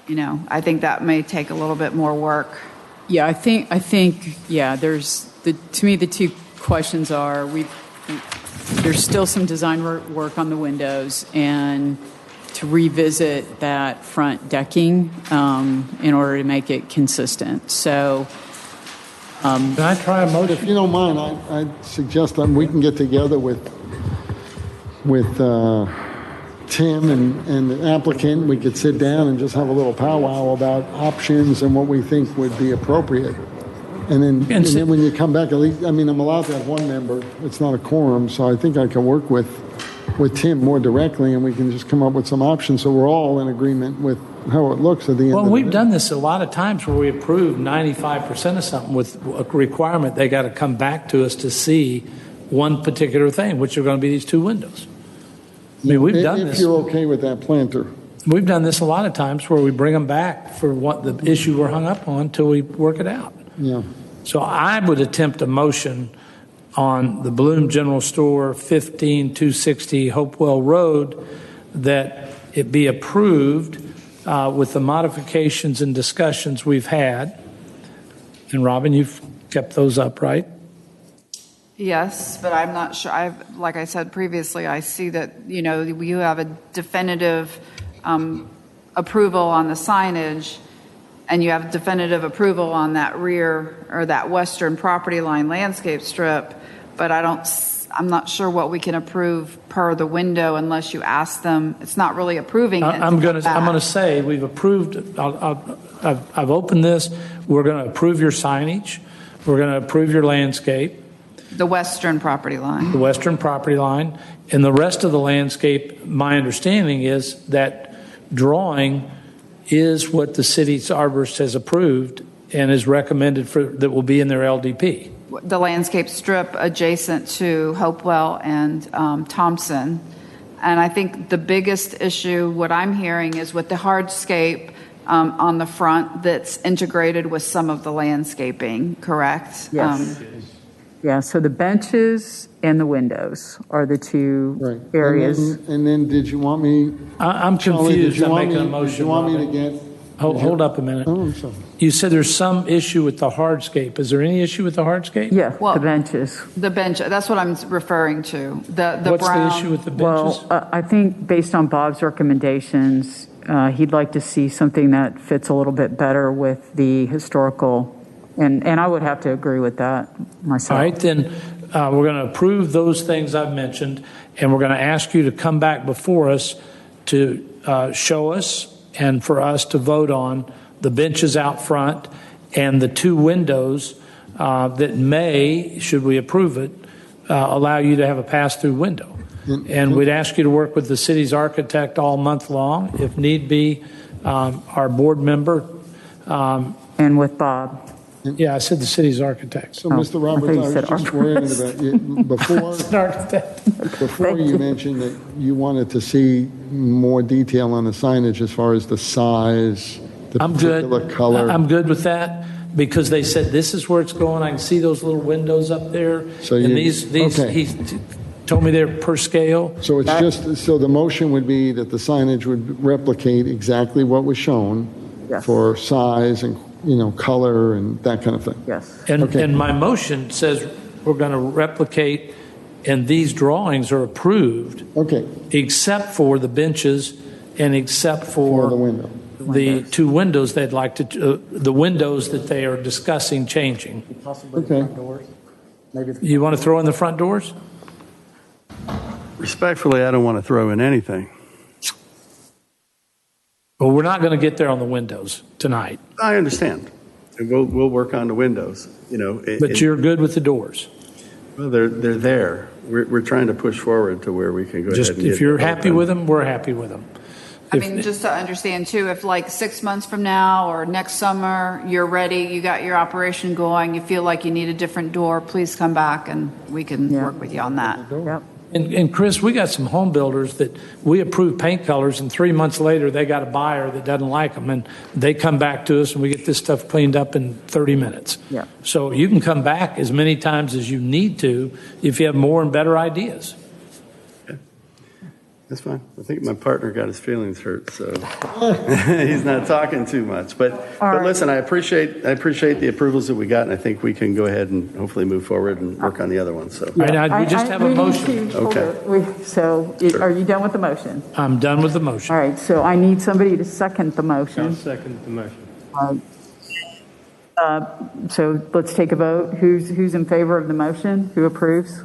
I think that may take a little bit more work. Yeah, I think there's to me the two questions are there's still some design work on the windows and to revisit that front decking in order to make it consistent. So can I try a motive? If you don't mind, I suggest that we can get together with Tim and the applicant. We could sit down and just have a little powwow about options and what we think would be appropriate. And then when you come back, at least, I'm allowed to have one member. It's not a quorum, so I think I can work with Tim more directly, and we can just come up with some options so we're all in agreement with how it looks at the end. Well, of we've the done this a lot of times where we approve 95% of something with a requirement they got to come back to us to see one particular thing, which are going to be these two windows. We've done this. If you're okay with that planter. We've done this a lot of times where we bring them back for what the issue we're hung up on until we work it out. Yeah. So I would attempt a motion on the Bloom General Store, 15260 Hopewell Road, that it be approved with the modifications and discussions we've had. And Robin, you've kept those up, right? Yes, but I'm not sure. Like I said previously, I see that, you have a definitive approval on the signage, and you have definitive approval on that rear or that western property line landscape strip, but I'm not sure what we can approve per the window unless you ask them. It's not really approving it. I'm going to say we've approved. I've opened this. We're going to approve your signage. We're going to approve your landscape. The western property line. The western property line. And the rest of the landscape, my understanding is that drawing is what the city's arborist has approved and is recommended that will be in their LDP. The landscape strip adjacent to Hopewell and Thompson. And I think the biggest issue, what I'm hearing, is with the hardscape on the front that's integrated with some of the landscaping, correct? Yes. Yeah, so the benches and the windows are the two areas. And then did you want me? I'm confused. I'm making a motion. Did you want me to get? Hold up a minute. Oh, I'm sorry. You said there's some issue with the hardscape. Is there any issue with the hardscape? Yeah, the benches. The bench, that's what I'm referring to. The What's brown. the issue with the benches? Well, I think based on Bob's recommendations, he'd like to see something that fits a little bit better with the historical, and I would have to agree with that myself. All right, then we're going to approve those things I've mentioned, and we're going to ask you to come back before us to show us and for us to vote on the benches out front and the two windows that may, should we approve it, allow you to have a pass-through window. And we'd ask you to work with the city's architect all month long, if need be, our board member. And with Bob. Yeah, I said the city's architect. So, Mr. Roberts, I was just worried about you before you mentioned that you wanted to see more detail on the signage as far as the size, the particular color. I'm good with that. because they said, this is where it's going. I can see those little windows up there. So and you- these okay. he told me they're per scale. So it's just, so the motion would be that the signage would replicate exactly what was shown Yes. for size and, color and that kind of thing. Yes. And my motion says we're going to replicate, and these drawings are approved. Okay. Except for the benches and except for the window. the two windows they'd like to, the windows that they are discussing changing. Possibly Okay. front doors. Maybe the You want to throw in the front doors? Respectfully, I don't want to throw in anything. Well, we're not going to get there on the windows tonight, I understand. And we'll work on the windows, but you're good with the doors. Well, they're there. We're trying to push forward to where we can go Just ahead and if get you're them happy open. with them, we're happy with them. I mean, just to understand too, if like 6 months from now or next summer, you're ready, you got your operation going, you feel like you need a different door, please come back and we can work with you on that. Yep. And Chris, we got some home builders that we approve paint colors, and 3 months later they got a buyer that doesn't like them, and they come back to us, and we get this stuff cleaned up in 30 minutes. Yeah. So you can come back as many times as you need to if you have more and better ideas. That's fine. I think my partner got his feelings hurt, so he's not talking too much. But listen, I appreciate the approvals that we got, and I think we can go ahead and hopefully move forward and work on the other ones. So Right now, we just have a we need motion. to- hold Okay. it. So are you done with the motion? I'm done with the motion. All right, so I need somebody to second the motion. Second the motion. So let's take a vote. Who's in favor of the motion? Who approves?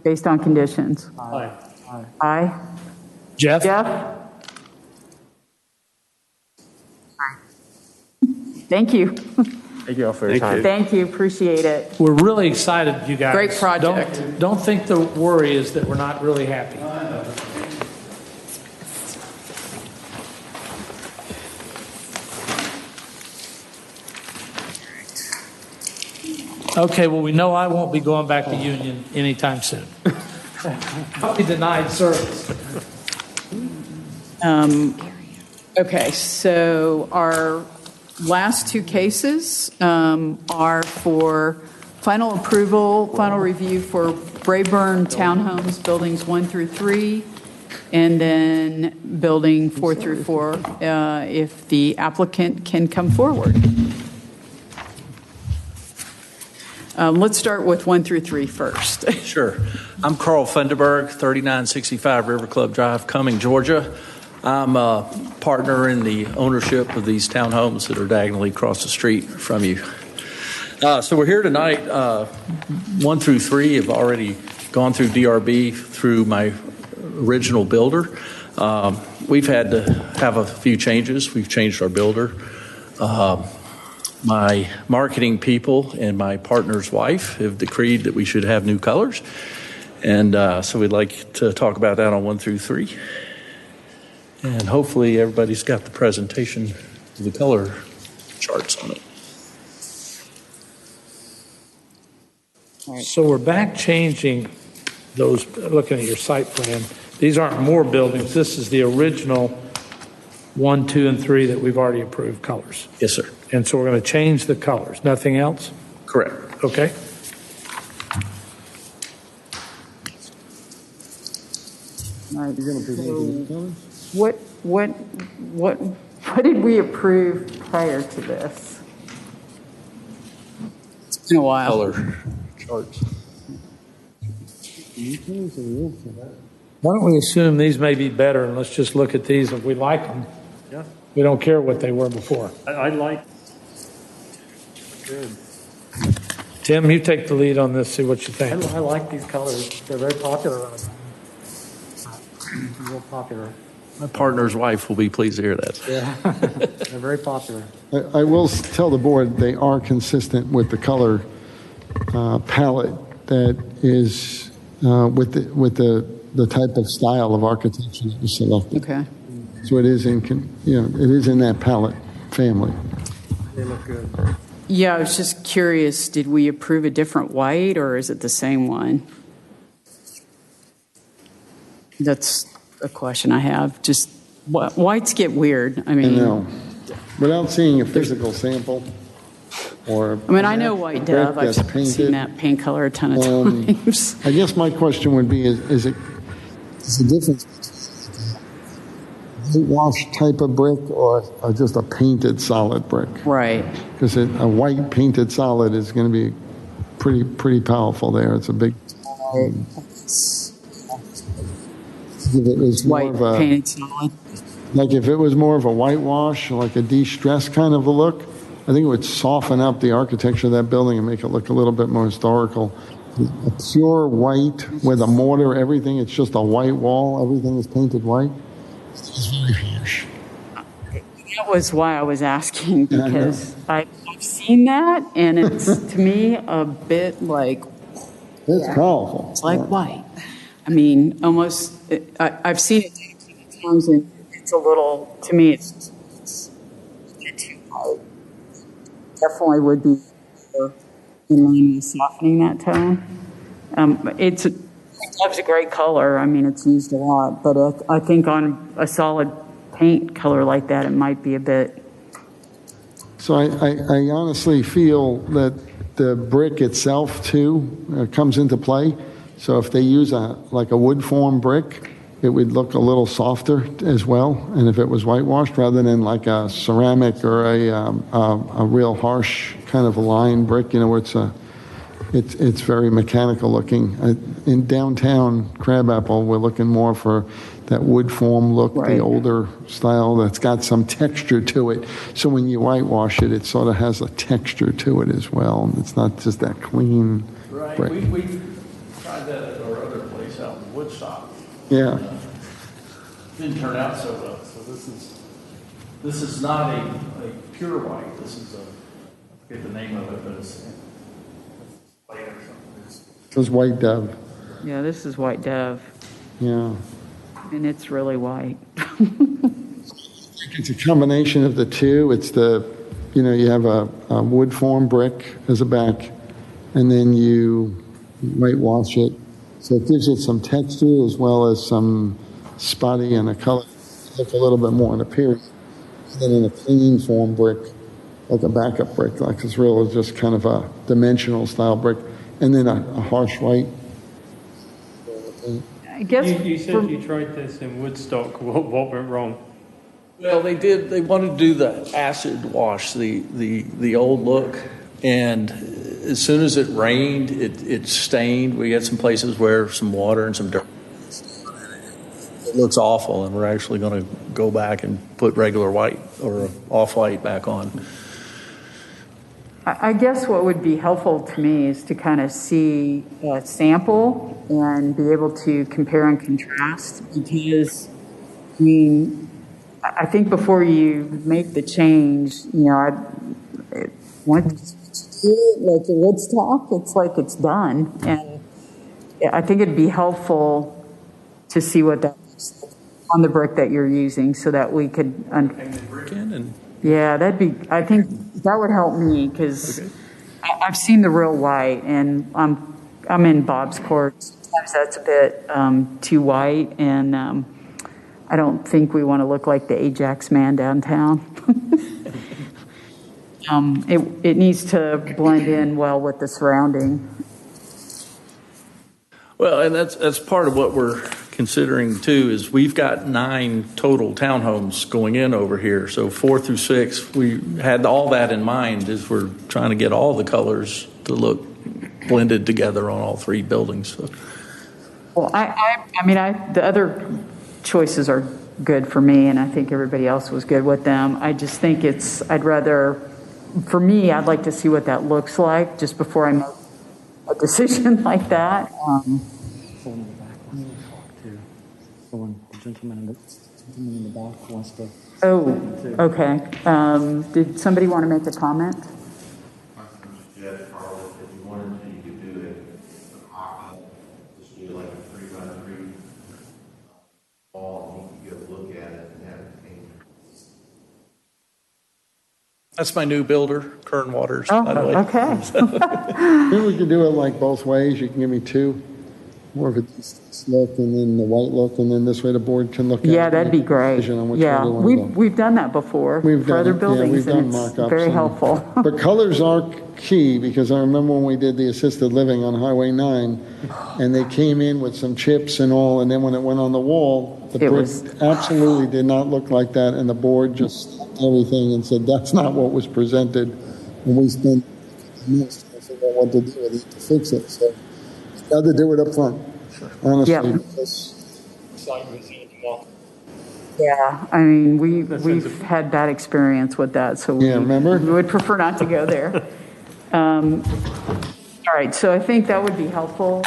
Based on conditions? Aye. Aye. Jeff? Jeff? Thank you. Thank you all for your time. Thank you, appreciate it. We're really excited, you guys. Great project. Don't think the worry is that we're not really happy. Okay, well, we know I won't be going back to Union anytime soon. I'll be denied service. Okay, so our last two cases are for final approval, final review for Brayburn Townhomes, Buildings 1 through 3, and then Building 4 through 4, if the applicant can come forward. Let's start with 1 through 3 first. Sure. I'm Carl Funderburg, 3965 River Club Drive, Cumming, Georgia. I'm a partner in the ownership of these townhomes that are diagonally across the street from you. So we're here tonight. 1 through 3 have already gone through DRB through my original builder. We've had to have a few changes. We've changed our builder. My marketing people and my partner's wife have decreed that we should have new colors. And so we'd like to talk about that on 1 through 3. And hopefully everybody's got the presentation of the color charts on it. So we're back changing those, looking at your site plan. These aren't more buildings. This is the original 1, 2, and 3 that we've already approved colors. Yes, sir. And so we're going to change the colors. Nothing else? Correct. Okay. All right, so what did we approve prior to this? It's been a while. Color charts. Why don't we assume these may be better, and let's just look at these. If we like them, Yeah. we don't care what they were before. I like. Good. Tim, you take the lead on this, see what you think. I like these colors. They're very popular. Real popular. My partner's wife will be pleased to hear that. Yeah, they're very popular. I will tell the board they are consistent with the color palette that is with the type of style of architecture that was selected. Okay. So it is it is in that palette family. They look good. Yeah, I was just curious, did we approve a different white or is it the same one? That's a question I have. Just whites get weird. I I mean, know. Without seeing a physical sample, or. I mean, I know White Dove. Brick I've that's seen painted. that paint color a ton of times. I guess my question would be: is the difference between a whitewash type of brick or just a painted solid brick? Right. Because a white painted solid is going to be pretty powerful there. It's a big. If it was more White of a, painted solid. like if it was more of a whitewash, like a de-stress kind of a look, I think it would soften up the architecture of that building and make it look a little bit more historical. A pure white with a mortar, everything, it's just a white wall, everything is painted white. It's very harsh. That was why I was asking, because I've seen that, and it's, to me, a bit like... It's powerful. It's like white. I mean, almost, I've seen it times, and it's a little, to me, it's a bit too white. Definitely would be in line with softening that tone. It's a great color. I mean, it's used a lot, but I think on a solid paint color like that, it might be a bit. So I honestly feel that the brick itself, too, comes into play. So if they use a wood form brick, it would look a little softer as well. And if it was whitewashed rather than like a ceramic or a real harsh kind of line brick, where it's very mechanical looking. In downtown Crabapple, we're looking more for that wood form look, Right. the older style that's got some texture to it. So when you whitewash it, it sort of has a texture to it as well. It's not just that clean Right. brick. We tried that at our other place out in Woodstock. Yeah. Didn't turn out so well. So this is not a pure white. This is I forget the name of it, but it's white or something. It was White Dove. Yeah, this is White Dove, Yeah. and it's really white. It's a combination of the two. It's you have a wood form brick as a back, and then you whitewash it. So it gives it some texture as well as some spotty and a color. Look a little bit more in appearance than in a clean form brick, like a backup brick, like it's real just kind of a dimensional style brick, and then a harsh white. I guess You said you tried this in Woodstock. What went wrong? Well, they did. They wanted to do the acid wash, the old look, and as soon as it rained, it stained. We had some places where some water and some dirt. It looks awful, and we're actually going to go back and put regular white or off-white back on. I guess what would be helpful to me is to kind of see a sample and be able to compare and contrast, because, I mean, I think before you make the change, I want to do it like a Woodstock. It's like it's done. And I think it'd be helpful to see what that looks like on the brick that you're using so that we could. Yeah, I think that would help me, because I've seen the real white, and I'm in Bob's Court. Sometimes that's a bit too white, and I don't think we want to look like the Ajax man downtown. It needs to blend in well with the surrounding. Well, and that's part of what we're considering too, is we've got 9 total townhomes going in over here. So 4 through 6, we had all that in mind as we're trying to get all the colors to look blended together on all 3 buildings. So. Well, the other choices are good for me, and I think everybody else was good with them. I just think I'd like to see what that looks like just before I make a decision like that. The gentleman in the back wants to. Oh, okay. Did somebody want to make a comment? If you wanted to, you could do it just do like a 3x3 wall, and you could go look at it and have it painted. That's my new builder, Kern Waters, Oh, by the way. okay. Maybe we could do it like both ways. You can give me 2. more of a distressed look and then the white look, and then this way the board can look at it. Yeah, that'd be and make a great. decision on which way Yeah, they wanna go. we've done that before for other buildings, we've done and it's mock-ups very and- helpful. But colors are key, because I remember when we did the assisted living on Highway 9, and they came in with some chips and all, and then when it went on the wall, the It brick was- absolutely did not look like that, and the board just stopped everything and said, that's not what was presented. And we spent months trying to figure out what to do with it to fix it, so you got to do it up front, honestly. Yeah. because- Yeah, I mean, we've had bad experience with that, so Yeah, remember? we would prefer not to go there. All right, so I think that would be helpful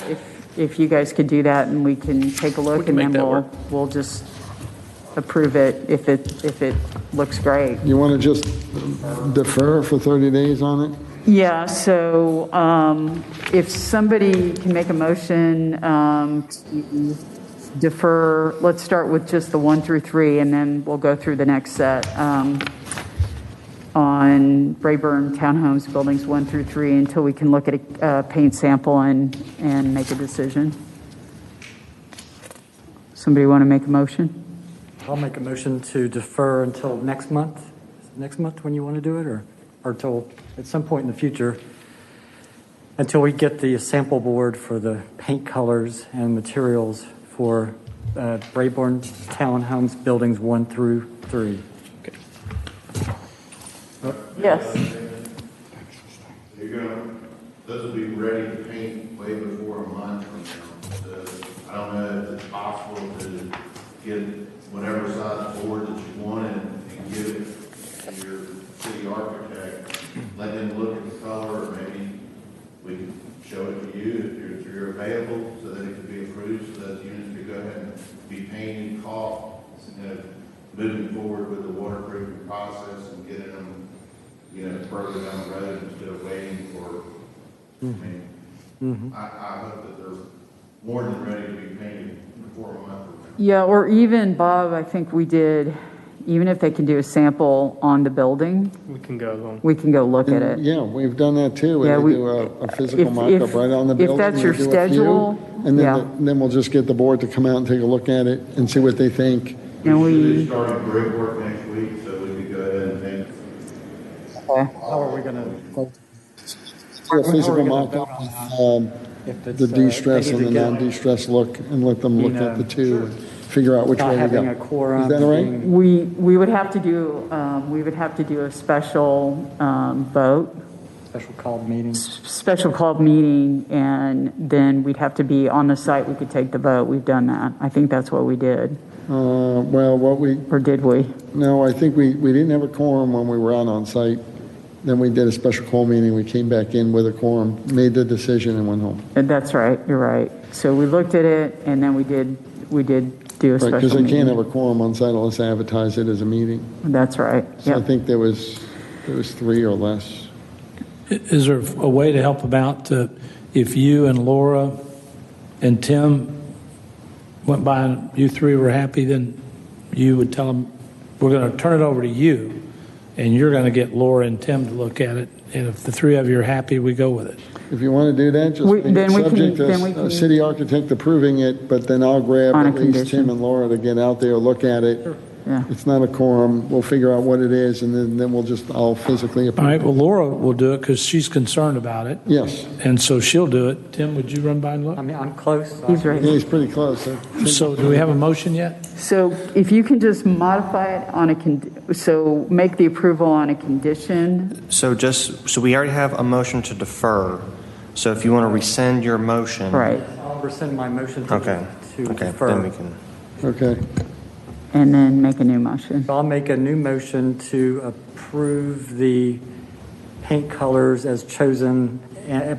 if you guys could do that, and we can take a look, can and make then that work. we'll just approve it if it looks great. You want to just defer for 30 days on it? Yeah, so if somebody can make a motion to defer, let's start with just the 1 through 3, and then we'll go through the next set on Rayburn Townhomes Buildings 1 through 3 until we can look at a paint sample and make a decision. Somebody want to make a motion? I'll make a motion to defer until next month. Is it next month when you want to do it, or till at some point in the future, until we get the sample board for the paint colors and materials for Rayburn Townhomes Buildings 1 through 3. Yes. Those will be ready to paint way before a month from now. So I don't know if it's possible to get whatever size board that you want and give it to your city architect. Let them look at the color, or maybe we can show it to you if you're available, so that it can be approved, so that units could go ahead and be painted, caulked, moving forward with the waterproofing process and getting them, further down the road instead of waiting for. I hope that they're more than ready to be painted before a month. Yeah, or even, Bob, I think we did, even if they can do a sample on the building, We can go we can go look at it. Yeah, we've done that too. Yeah, We do a physical if- mock-up if- right on the if building. that's We your do a few, schedule, And yeah. then we'll just get the board to come out and take a look at it and see what they think. And We should we, be starting brickwork next week, so we could go ahead and paint. How are we going to? Do a physical mock-up with the de-stress and the non-de-stress look, and let them look at the two and figure out which Not way to having go. a quorum. Is that all right? we would have to do, a special vote, Special called meeting. special called meeting, and then we'd have to be on the site. We could take the vote. We've done that. I think that's what we did. Well, Or did we? no, I think we didn't have a quorum when we were out on site. Then we did a special call meeting. We came back in with a quorum, made the decision, and went home. That's right. You're right. So we looked at it, and then we did do a Right, special because they can't have meeting. a quorum on site unless they advertise it as a meeting. That's right. So I Yep. think there was 3 or less. Is there a way to help about if you and Laura and Tim went by and you three were happy, then you would tell them, we're going to turn it over to you, and you're going to get Laura and Tim to look at it, and if the three of you are happy, we go with it. If you want to do that, just We- make then it we can- subject then we to can- a city architect approving it, but then I'll grab On a at least condition. Tim and Laura to get out there, look at it. Yeah. It's not a quorum. We'll figure out what it is, and then I'll physically All approve. right, well, Laura will do it because she's concerned about it, Yes. and so she'll do it. Tim, would you run by and look? I mean, I'm close. He's Yeah, right. he's pretty close. So do we have a motion yet? So if you can just modify it on so make the approval on a condition. So we already have a motion to defer. So if you want to rescind your motion. Right. I'll rescind my motion to Okay. defer. Then we can. Okay. And then make a new motion. I'll make a new motion to approve the paint colors as chosen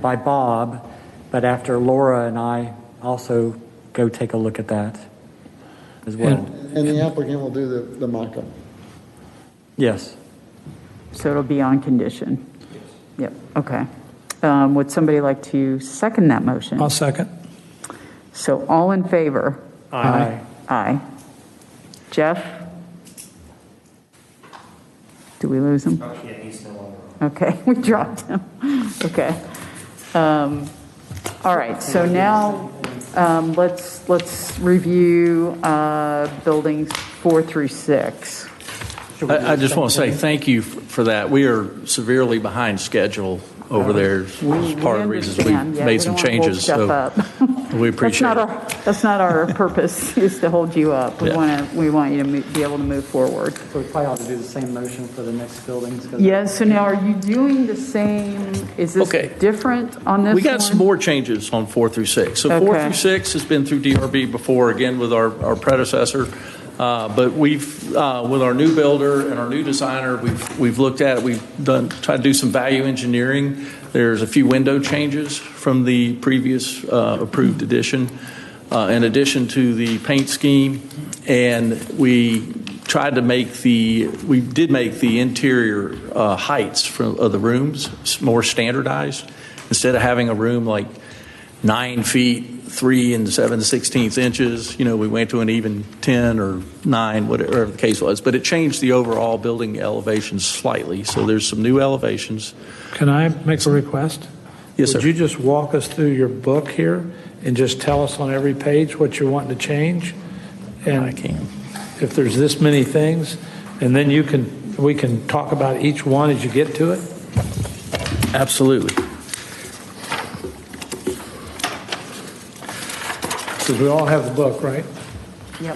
by Bob, but after Laura and I also go take a look at that as well. And the applicant will do the mock-up. Yes. So it'll be on condition. Yep, okay. Would somebody like to second that motion? I'll second. So all in favor? Aye. Aye. Jeff? Do we lose him? Yeah, he's still on. Okay, we dropped him. Okay. All right, so now Let's review buildings 4 through 6. I just want to say thank you for that. We are severely behind schedule over there. Part of the reasons we made some changes. So we appreciate it. That's not our purpose, is to hold you up. We want you to be able to move forward. So we probably ought to do the same motion for the next buildings. Yes, so now are you doing the same, is this different on this one? We got some more changes on 4 through 6. So 4 through 6 has been through DRB before, again, with our predecessor. But we've, with our new builder and our new designer, we've looked at it. We've tried to do some value engineering. There's a few window changes from the previous approved edition, in addition to the paint scheme. And we did make the interior heights of the rooms more standardized. Instead of having a room like 9 feet, 3 7/16 inches, we went to an even 10 or 9, whatever the case was. But it changed the overall building elevations slightly. So there's some new elevations. Can I make a request? Yes, sir. Would you just walk us through your book here and just tell us on every page what you're wanting to change? And I can. If there's this many things, and then we can talk about each one as you get to it? Absolutely. Because we all have the book, right? Yep.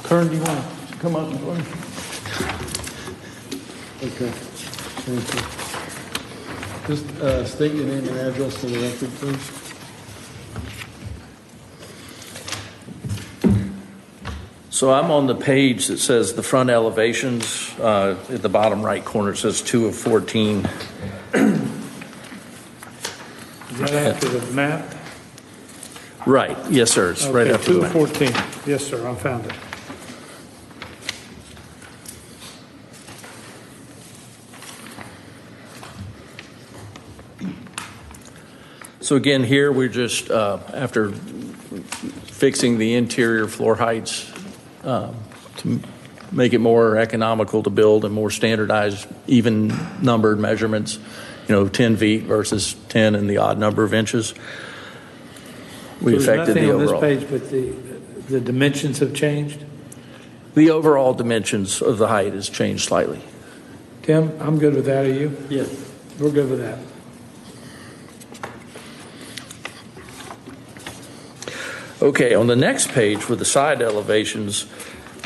Kern, do you want to come up and join me? Okay, thank you. Just state your name and address for the record, please. So I'm on the page that says the front elevations. At the bottom right corner, it says 2 of 14. Is that after the map? Right. Yes, sir. It's right after 2 the of map. 14. Yes, sir. I found it. So again, here we're just, after fixing the interior floor heights to make it more economical to build and more standardized, even numbered measurements, 10 feet versus 10 in the odd number of inches. We affected the overall. So there's nothing on this page, but the dimensions have changed? The overall dimensions of the height has changed slightly. Tim, I'm good with that. Are you? Yes. We're good with that. Okay, on the next page with the side elevations,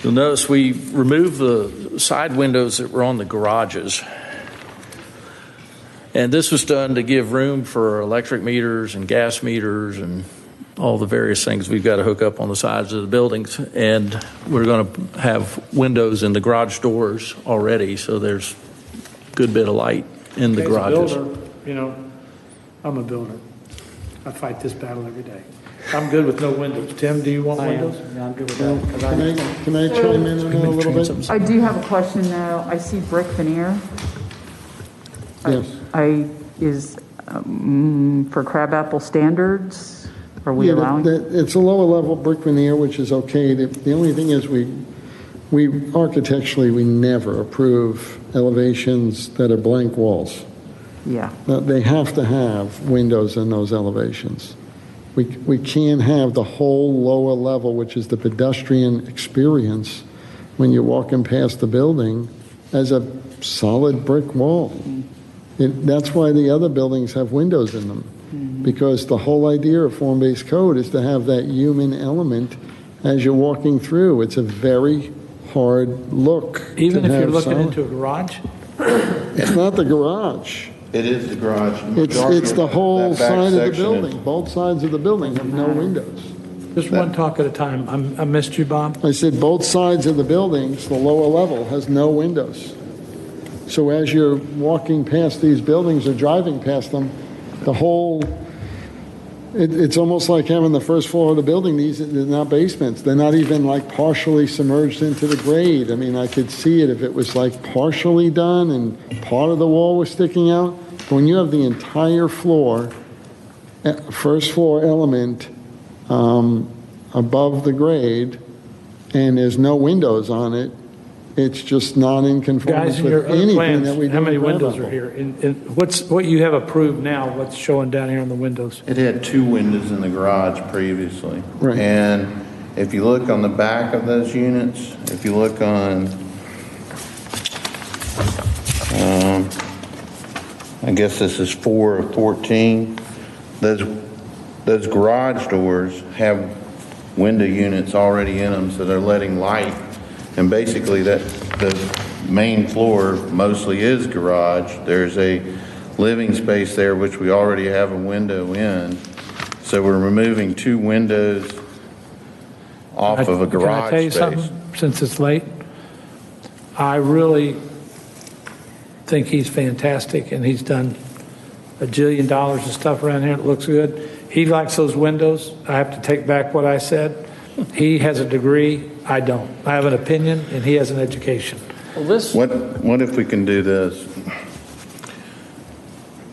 you'll notice we removed the side windows that were on the garages. And this was done to give room for electric meters and gas meters and all the various things we've got to hook up on the sides of the buildings. And we're going to have windows in the garage doors already, so there's a good bit of light in the garages. As a builder, I'm a builder. I fight this battle every day. I'm good with no windows. Tim, do you want windows? Yeah, I'm good with that. Can I chime in on that a little bit? I do have a question though. I see brick veneer. Yes. Is for crabapple standards, are we allowing? It's a lower level brick veneer, which is okay. The only thing is we architecturally, we never approve elevations that are blank walls. Yeah. They have to have windows in those elevations. We can't have the whole lower level, which is the pedestrian experience when you're walking past the building, as a solid brick wall. That's why the other buildings have windows in them, because the whole idea of form-based code is to have that human element as you're walking through. It's a very hard look. Even if you're looking into a garage? It's not the garage. It is the garage. It's the whole side of the building. Both sides of the building have no windows. Just one talk at a time. I missed you, Bob. I said both sides of the buildings, the lower level, has no windows. So as you're walking past these buildings or driving past them, the whole, it's almost like having the first floor of the building. They're not basements. They're not even like partially submerged into the grade. I mean, I could see it if it was like partially done and part of the wall was sticking out. But when you have the entire floor, first floor element above the grade, and there's no windows on it, It's just not in conformance Guys, in with your other anything plans, that we do. how many in windows Fairmont. are here? And what you have approved now, what's showing down here on the windows? It had 2 windows in the garage previously. Right. And if you look on the back of those units, if you look on, I guess this is 4 of 14, those garage doors have window units already in them, so they're letting light. And basically that the main floor mostly is garage. There's a living space there, which we already have a window in. So we're removing 2 windows off of a garage Can I tell you space. something, since it's late? I really think he's fantastic, and he's done $1 jillion of stuff around here that looks good. He likes those windows. I have to take back what I said. He has a degree, I don't. I have an opinion, and he has an education. Well, this, What if we can do this?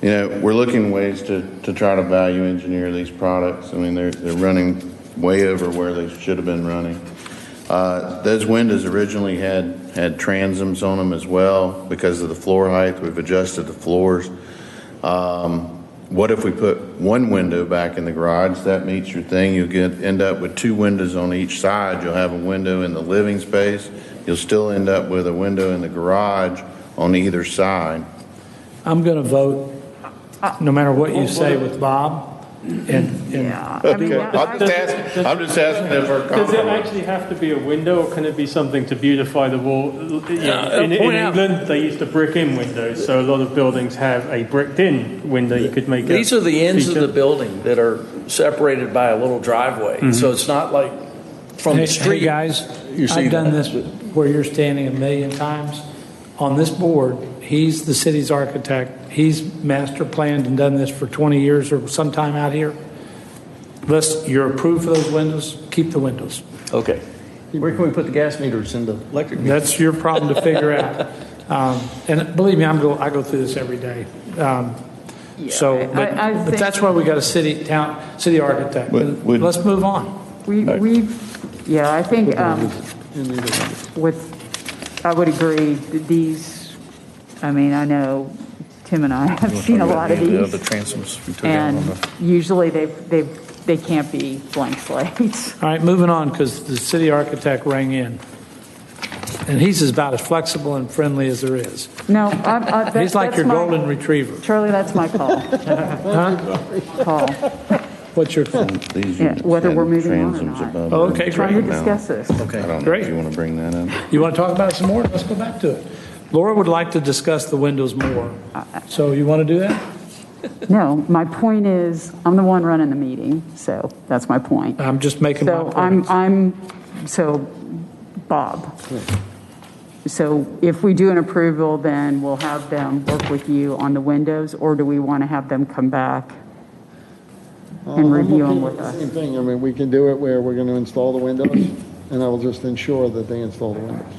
You know, we're looking ways to try to value engineer these products. I mean, they're running way over where they should have been running. Those windows originally had transoms on them as well because of the floor height. We've adjusted the floors. What if we put 1 window back in the garage? That meets your thing. You'll end up with 2 windows on each side. You'll have a window in the living space. You'll still end up with a window in the garage on either side. I'm going to vote, no matter what you say with Bob. Yeah. Okay. I'm just asking if our Does it compromise. actually have to be a window, or can it be something to beautify the wall? In England, they used to brick in windows, so a lot of buildings have a bricked in window. You could make these are the ends of the building that are separated by a little driveway. So it's not like from the street. Hey guys, You see I've done that. this where you're standing 1,000,000 times. On this board, he's the city's architect. He's master planned and done this for 20 years or some time out here. You're approved for those windows, keep the windows. Okay. Where can we put the gas meters in the electric meters? That's your problem to figure out. And believe me, I go through this every day. So, but that's why we got a city architect. Let's move on. I think I would agree that these, I mean, I know Tim and I have seen a lot of these. The transoms we took And out on the... usually they can't be blank slates. All right, moving on, because the city architect rang in. And he's about as flexible and friendly as there is. No, He's like that's your my- golden retriever. Charlie, that's my call. Call. What's your call? Yeah, whether we're moving on or not. Oh, okay, Trying to great. discuss this. Okay, I don't know great. if you want to bring that up. You want to talk about it some more? Let's go back to it. Laura would like to discuss the windows more. So you want to do that? No, my point is, I'm the one running the meeting, so that's my point. I'm just making my So point. Bob. So if we do an approval, then we'll have them work with you on the windows, or do we want to have them come back and review them with us? Same thing. I mean, we can do it where we're going to install the windows, and I will just ensure that they install the windows.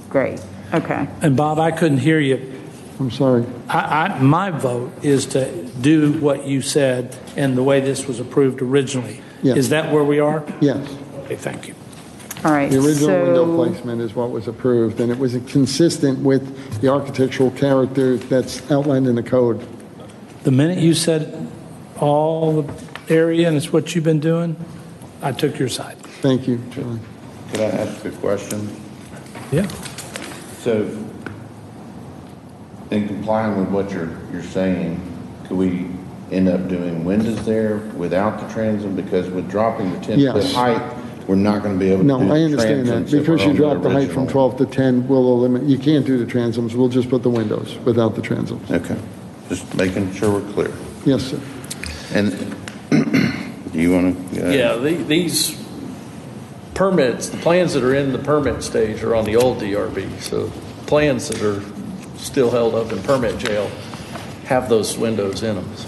Great, okay. And Bob, I couldn't hear you. I'm sorry. My vote is to do what you said and the way this was approved originally. Yes. Is that where we are? Yes. Okay, thank you. All right. The original window so- placement is what was approved, and it was consistent with the architectural character that's outlined in the code. The minute you said all the area and it's what you've been doing, I took your side. Thank you, Charlie. Could I ask a question? Yeah. So, in complying with what you're saying, could we end up doing windows there without the transom? Because with dropping the 10-foot Yes. height, we're not going to be able to do No, the I understand that. transoms if Because we're you on dropped the height from original. 12 to 10, we'll eliminate, you can't do the transoms, we'll just put the windows without the transoms. Okay, just making sure we're clear. Yes, sir. And do you want to? Yeah, these permits, the plans that are in the permit stage are on the old DRB. So plans that are still held up in permit jail have those windows in them. So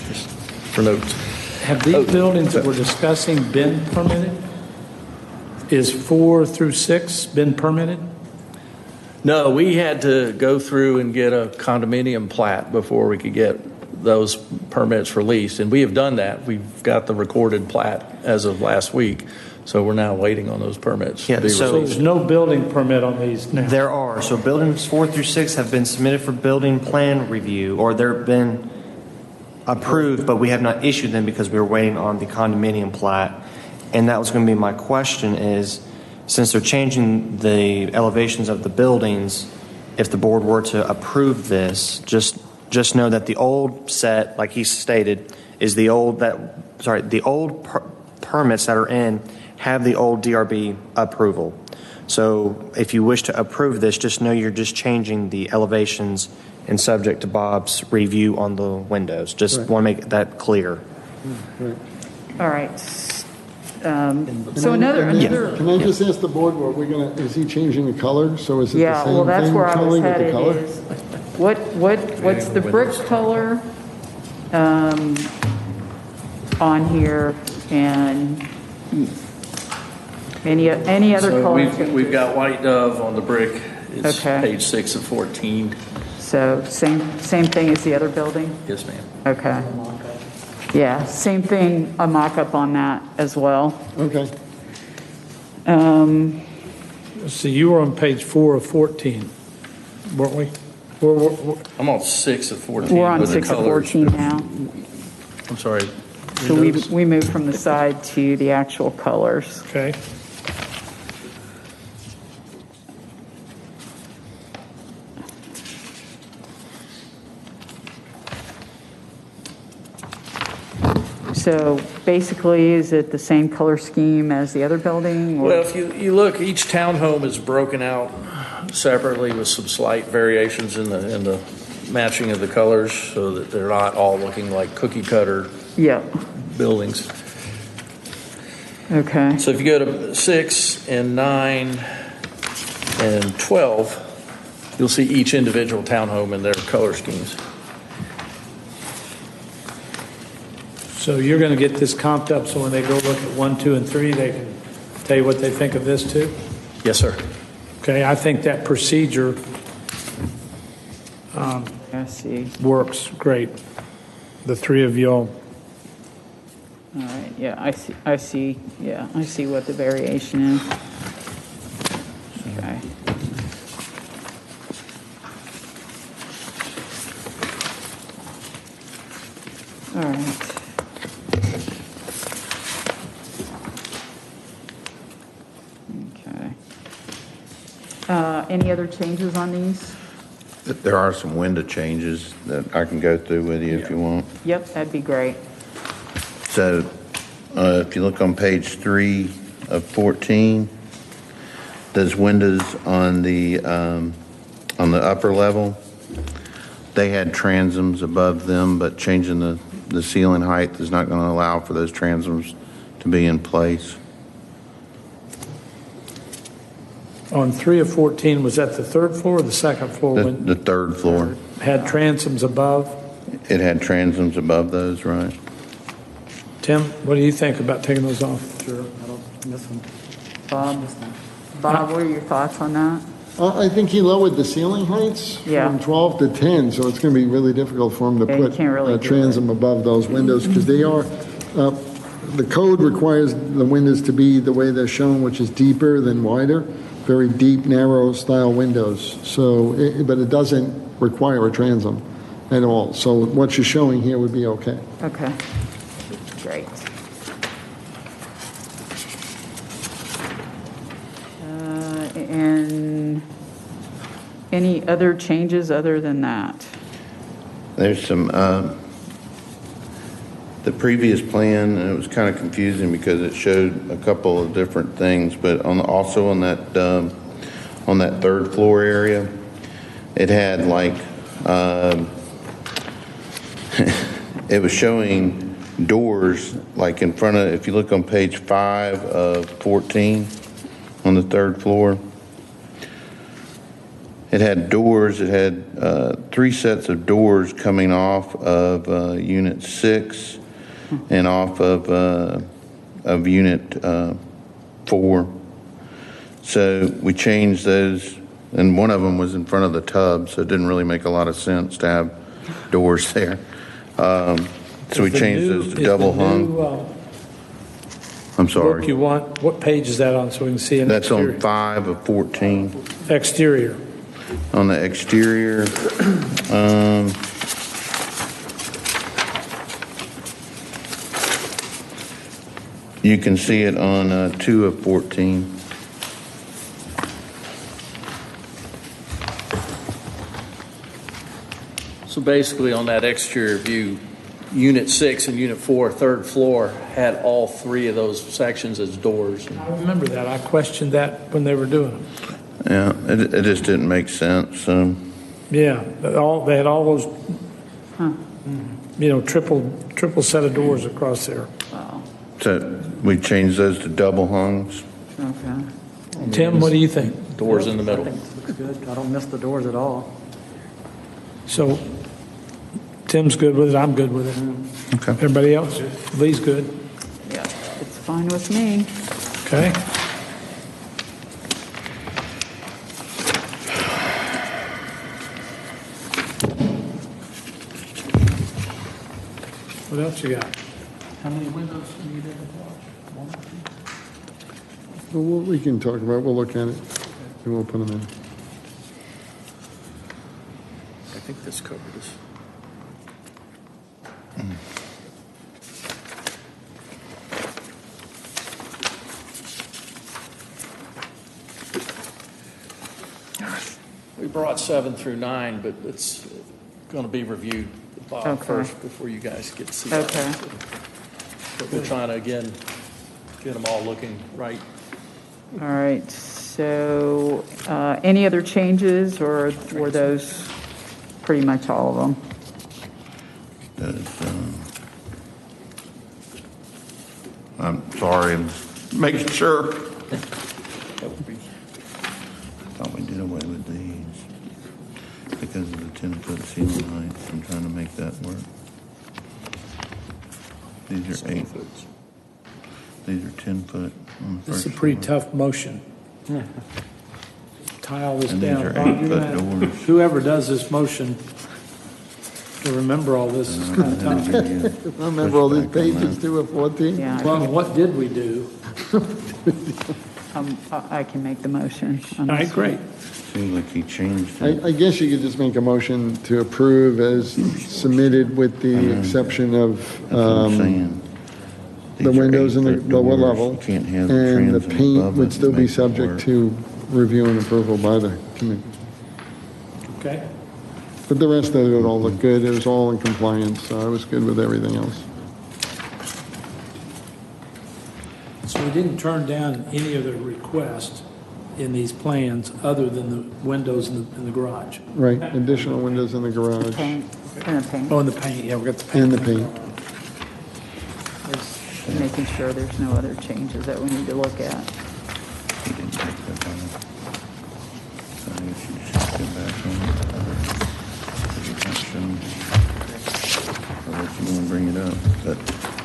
just for notes. Have these buildings that we're discussing been permitted? Is 4 through 6 been permitted? No, we had to go through and get a condominium plat before we could get those permits released, and we have done that. We've got the recorded plat as of last week. So we're now waiting on those permits. Yeah, to be so- So there's no building permit on these now? There are. So buildings 4 through 6 have been submitted for building plan review, or they've been approved, but we have not issued them because we were waiting on the condominium plat. And that was going to be my question is, since they're changing the elevations of the buildings, if the board were to approve this, just know that the old set, like he stated, is the old permits that are in have the old DRB approval. So if you wish to approve this, just know you're just changing the elevations and subject to Bob's review on the windows. Just Right. want to make that clear. Right. All right. So Can another. I just ask the board, is he changing the color? So is it the Yeah, same well, that's thing, where I was Kelly, with the headed color? is, what's the brick color on here, and any other So color? we've got White Dove on the brick. It's Okay. page 6 of 14. So same thing as the other building? Yes, ma'am. Okay. Yeah, same thing, a mock-up on that as well. Okay. Let's see, you were on page 4 of 14, weren't we? I'm on 6 of 14. We're on with the 6 of colors. 14 now. I'm sorry. So we moved from the side to the actual colors. Okay. So basically, is it the same color scheme as the other building? or- Well, if you look, each townhome is broken out separately with some slight variations in the matching of the colors so that they're not all looking like cookie cutter Yeah, buildings. okay. So if you go to 6 and 9 and 12, you'll see each individual townhome and their color schemes. So you're going to get this comped up so when they go look at 1, 2, and 3, they can tell you what they think of this too? Yes, sir. Okay, I think that procedure I see. works great. The three of y'all. All right, yeah, I see what the variation is. Okay. All right. Okay. Any other changes on these? There are some window changes that I can go through with you if you want. Yep, that'd be great. So if you look on page 3 of 14, those windows on the upper level, they had transoms above them, but changing the ceiling height is not going to allow for those transoms to be in place. On 3 of 14, was that the third floor or the second floor? The third floor. Had transoms above? It had transoms above those, right? Tim, what do you think about taking those off? Sure, I don't miss them. Bob, what are your thoughts on that? I think he lowered the ceiling heights Yeah. from 12 to 10, so it's going to be really difficult for him to Yeah, you put can't really a do transom above those windows because they are, the code requires the windows to be the way they're shown, which is deeper than wider, very deep, narrow style windows. So, but it doesn't require a transom at all. So what you're showing here would be okay. Okay, great. And any other changes other than that? There's some, the previous plan, and it was kind of confusing because it showed a couple of different things, but also on that third floor area, it had like, it was showing doors like in front of, if you look on page 5 of 14 on the third floor, it had doors, it had 3 sets of doors coming off of unit 6 and off of unit 4. So we changed those, and one of them was in front of the tub, so it didn't really make a lot of sense to have doors there. So we changed those to double hung. I'm sorry. Book you want, what page is that on so we can see an That's on exterior? 5 of 14. Exterior. On the exterior, you can see it on 2 of 14. So basically, on that exterior view, Unit 6 and Unit 4, third floor, had all three of those sections as doors. I remember that. I questioned that when they were doing it. Yeah, it just didn't make sense. Yeah, they had all those, triple set of doors across there. So we changed those to double hungs. Okay. Tim, what do you think? Doors in the middle. I think it looks good. I don't miss the doors at all. So Tim's good with it. I'm good with it. Okay. Everybody else? Lee's good. Yeah, it's fine with me. Okay. What else you got? How many windows do you need in the garage? One or two? Well, we can talk about it. We'll look at it, and we'll put them in. I think this covered us. We brought 7 through 9, but it's going to be reviewed by Okay. first before you guys get to see Okay. that. But we're trying to, again, get them all looking right. All right, so any other changes, or were those pretty much all of them? I'm sorry, I'm making sure. Thought we did away with these because of the 10-foot ceiling heights. I'm trying to make that work. These are 8 foot. These are 10 foot. On the This is a first pretty floor. tough motion. Tie all this And these down. are Bob, you're 8-foot gonna have- doors. Whoever does this motion, to remember all this is kind of tough. Remember all these pages, 2 of 14? Yeah, Well, what did we do? I can make the motion. All right, great. Seems like he changed it. I guess you could just make a motion to approve as submitted with the exception of That's what I'm saying. the These are windows in the 8-foot lower doors. level, You can't have the and the transom paint above would it still to be make it subject work. to review and approval by the committee. Okay. But the rest of it would all look good. It was all in compliance, so I was good with everything else. So we didn't turn down any of the requests in these plans other than the windows in the garage. Right, additional windows in the garage Paint, and the paint. Oh, and the paint, yeah, we got the paint. and the paint. Just making sure there's no other changes that we need to look at. He didn't take that down. So I guess you just go back on it. Unless you want to bring it up, but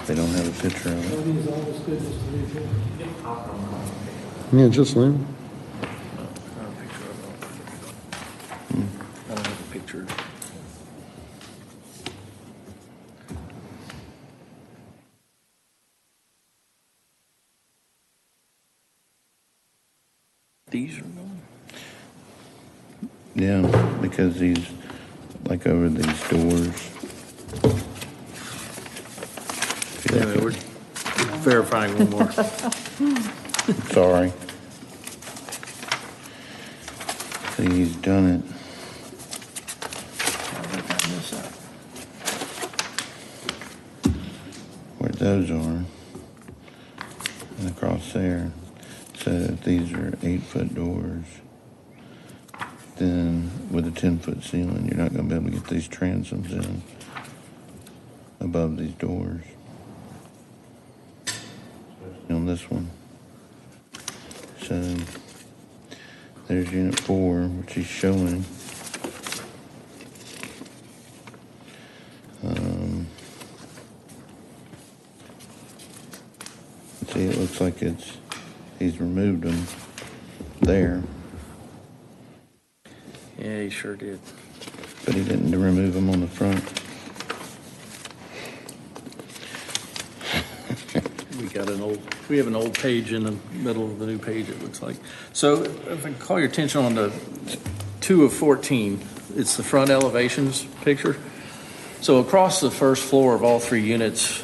they don't have a picture of it. Yeah, just leave. I don't have a picture. These are going. Yeah, because he's like over these doors. Anyway, we're verifying one more. Sorry. See, he's done it. Where those are. And across there. So if these are 8-foot doors, then with a 10-foot ceiling, you're not going to be able to get these transoms in above these doors. On this one. So there's unit 4, which he's showing. See, it looks like he's removed them there, Yeah, he sure did. but he didn't remove them on the front. We got we have an old page in the middle of the new page, it looks like. So if I can call your attention on the 2 of 14, it's the front elevations picture. So across the first floor of all 3 units,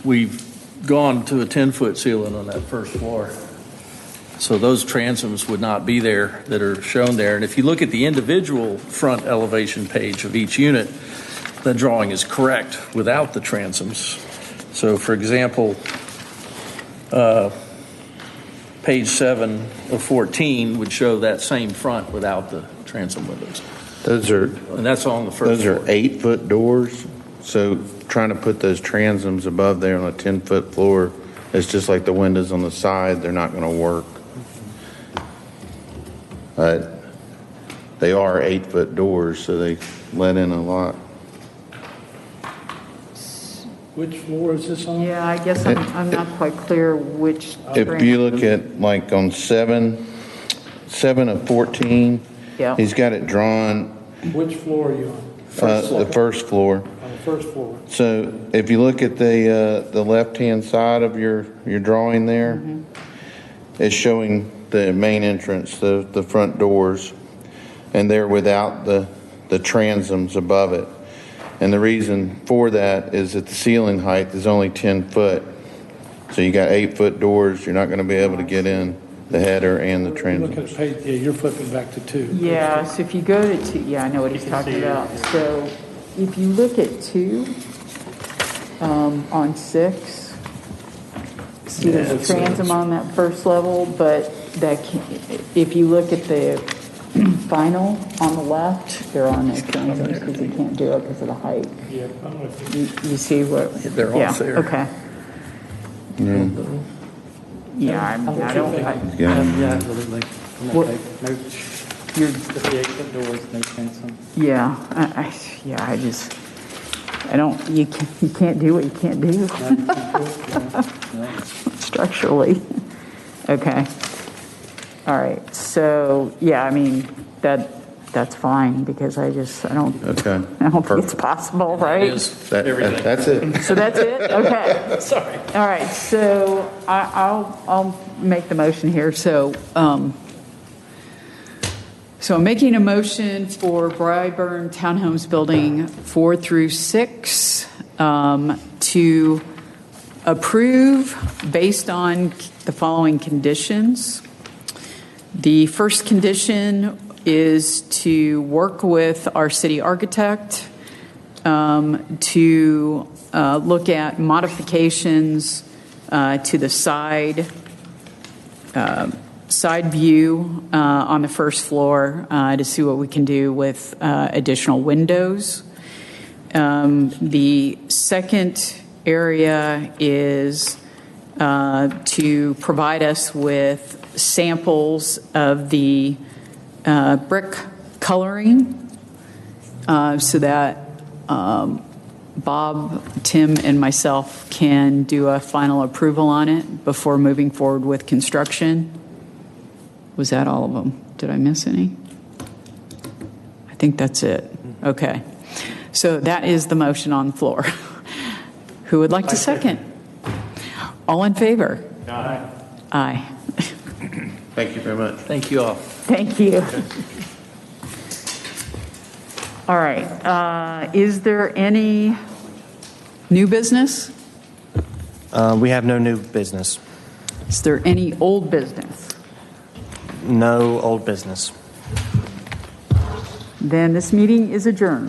we've gone to a 10-foot ceiling on that first floor. So those transoms would not be there that are shown there. And if you look at the individual front elevation page of each unit, the drawing is correct without the transoms. So for example, page 7 of 14 would show that same front without the transom windows. And that's on the first floor. Those are 8-foot doors. So trying to put those transoms above there on a 10-foot floor, it's just like the windows on the side. They're not going to work. They are 8-foot doors, so they let in a lot. Which floor is this on? Yeah, I guess I'm not quite clear which. If you look at like on 7 of 14, Yeah. he's got it drawn. Which floor are you on? The first floor. On the first floor. So if you look at the left-hand side of your drawing there, it's showing the main entrance, the front doors, and they're without the transoms above it. And the reason for that is that the ceiling height is only 10 foot. So you got 8-foot doors. You're not going to be able to get in the header and the transom. Look at page, yeah, you're flipping back to 2. Yeah, so if you go to 2, yeah, I know what he's talking about. So if you look at 2 on 6, see there's a transom on that first level, but if you look at the final on the left, there are no transoms because you can't do it because of the height. Yeah, I'm with you. You see what? They're all there. Okay. Yeah, I mean, I don't. Yeah, absolutely. What- No, You're, just the 8-foot doors, no transom. yeah, I don't. You can't do what you can't do structurally. Okay. All right. So yeah, I mean that's fine because I don't. Okay. I don't think it's possible, right? That's it. So that's it? Okay. Sorry. All right, so I'll make the motion here. So I'm making a motion for Bryburn Townhomes Building 4 through 6 to approve based on the following conditions. The first condition is to work with our city architect to look at modifications to the side view on the first floor to see what we can do with additional windows. The second area is to provide us with samples of the brick coloring so that Bob, Tim, and myself can do a final approval on it before moving forward with construction. Was that all of them? Did I miss any? I think that's it. Okay. So that is the motion on the floor. Who would like to second? All in favor? Aye. Aye. Thank you very much. Thank you all. Thank you. All right. Is there any new business? We have no new business. Is there any old business? No old business. Then this meeting is adjourned.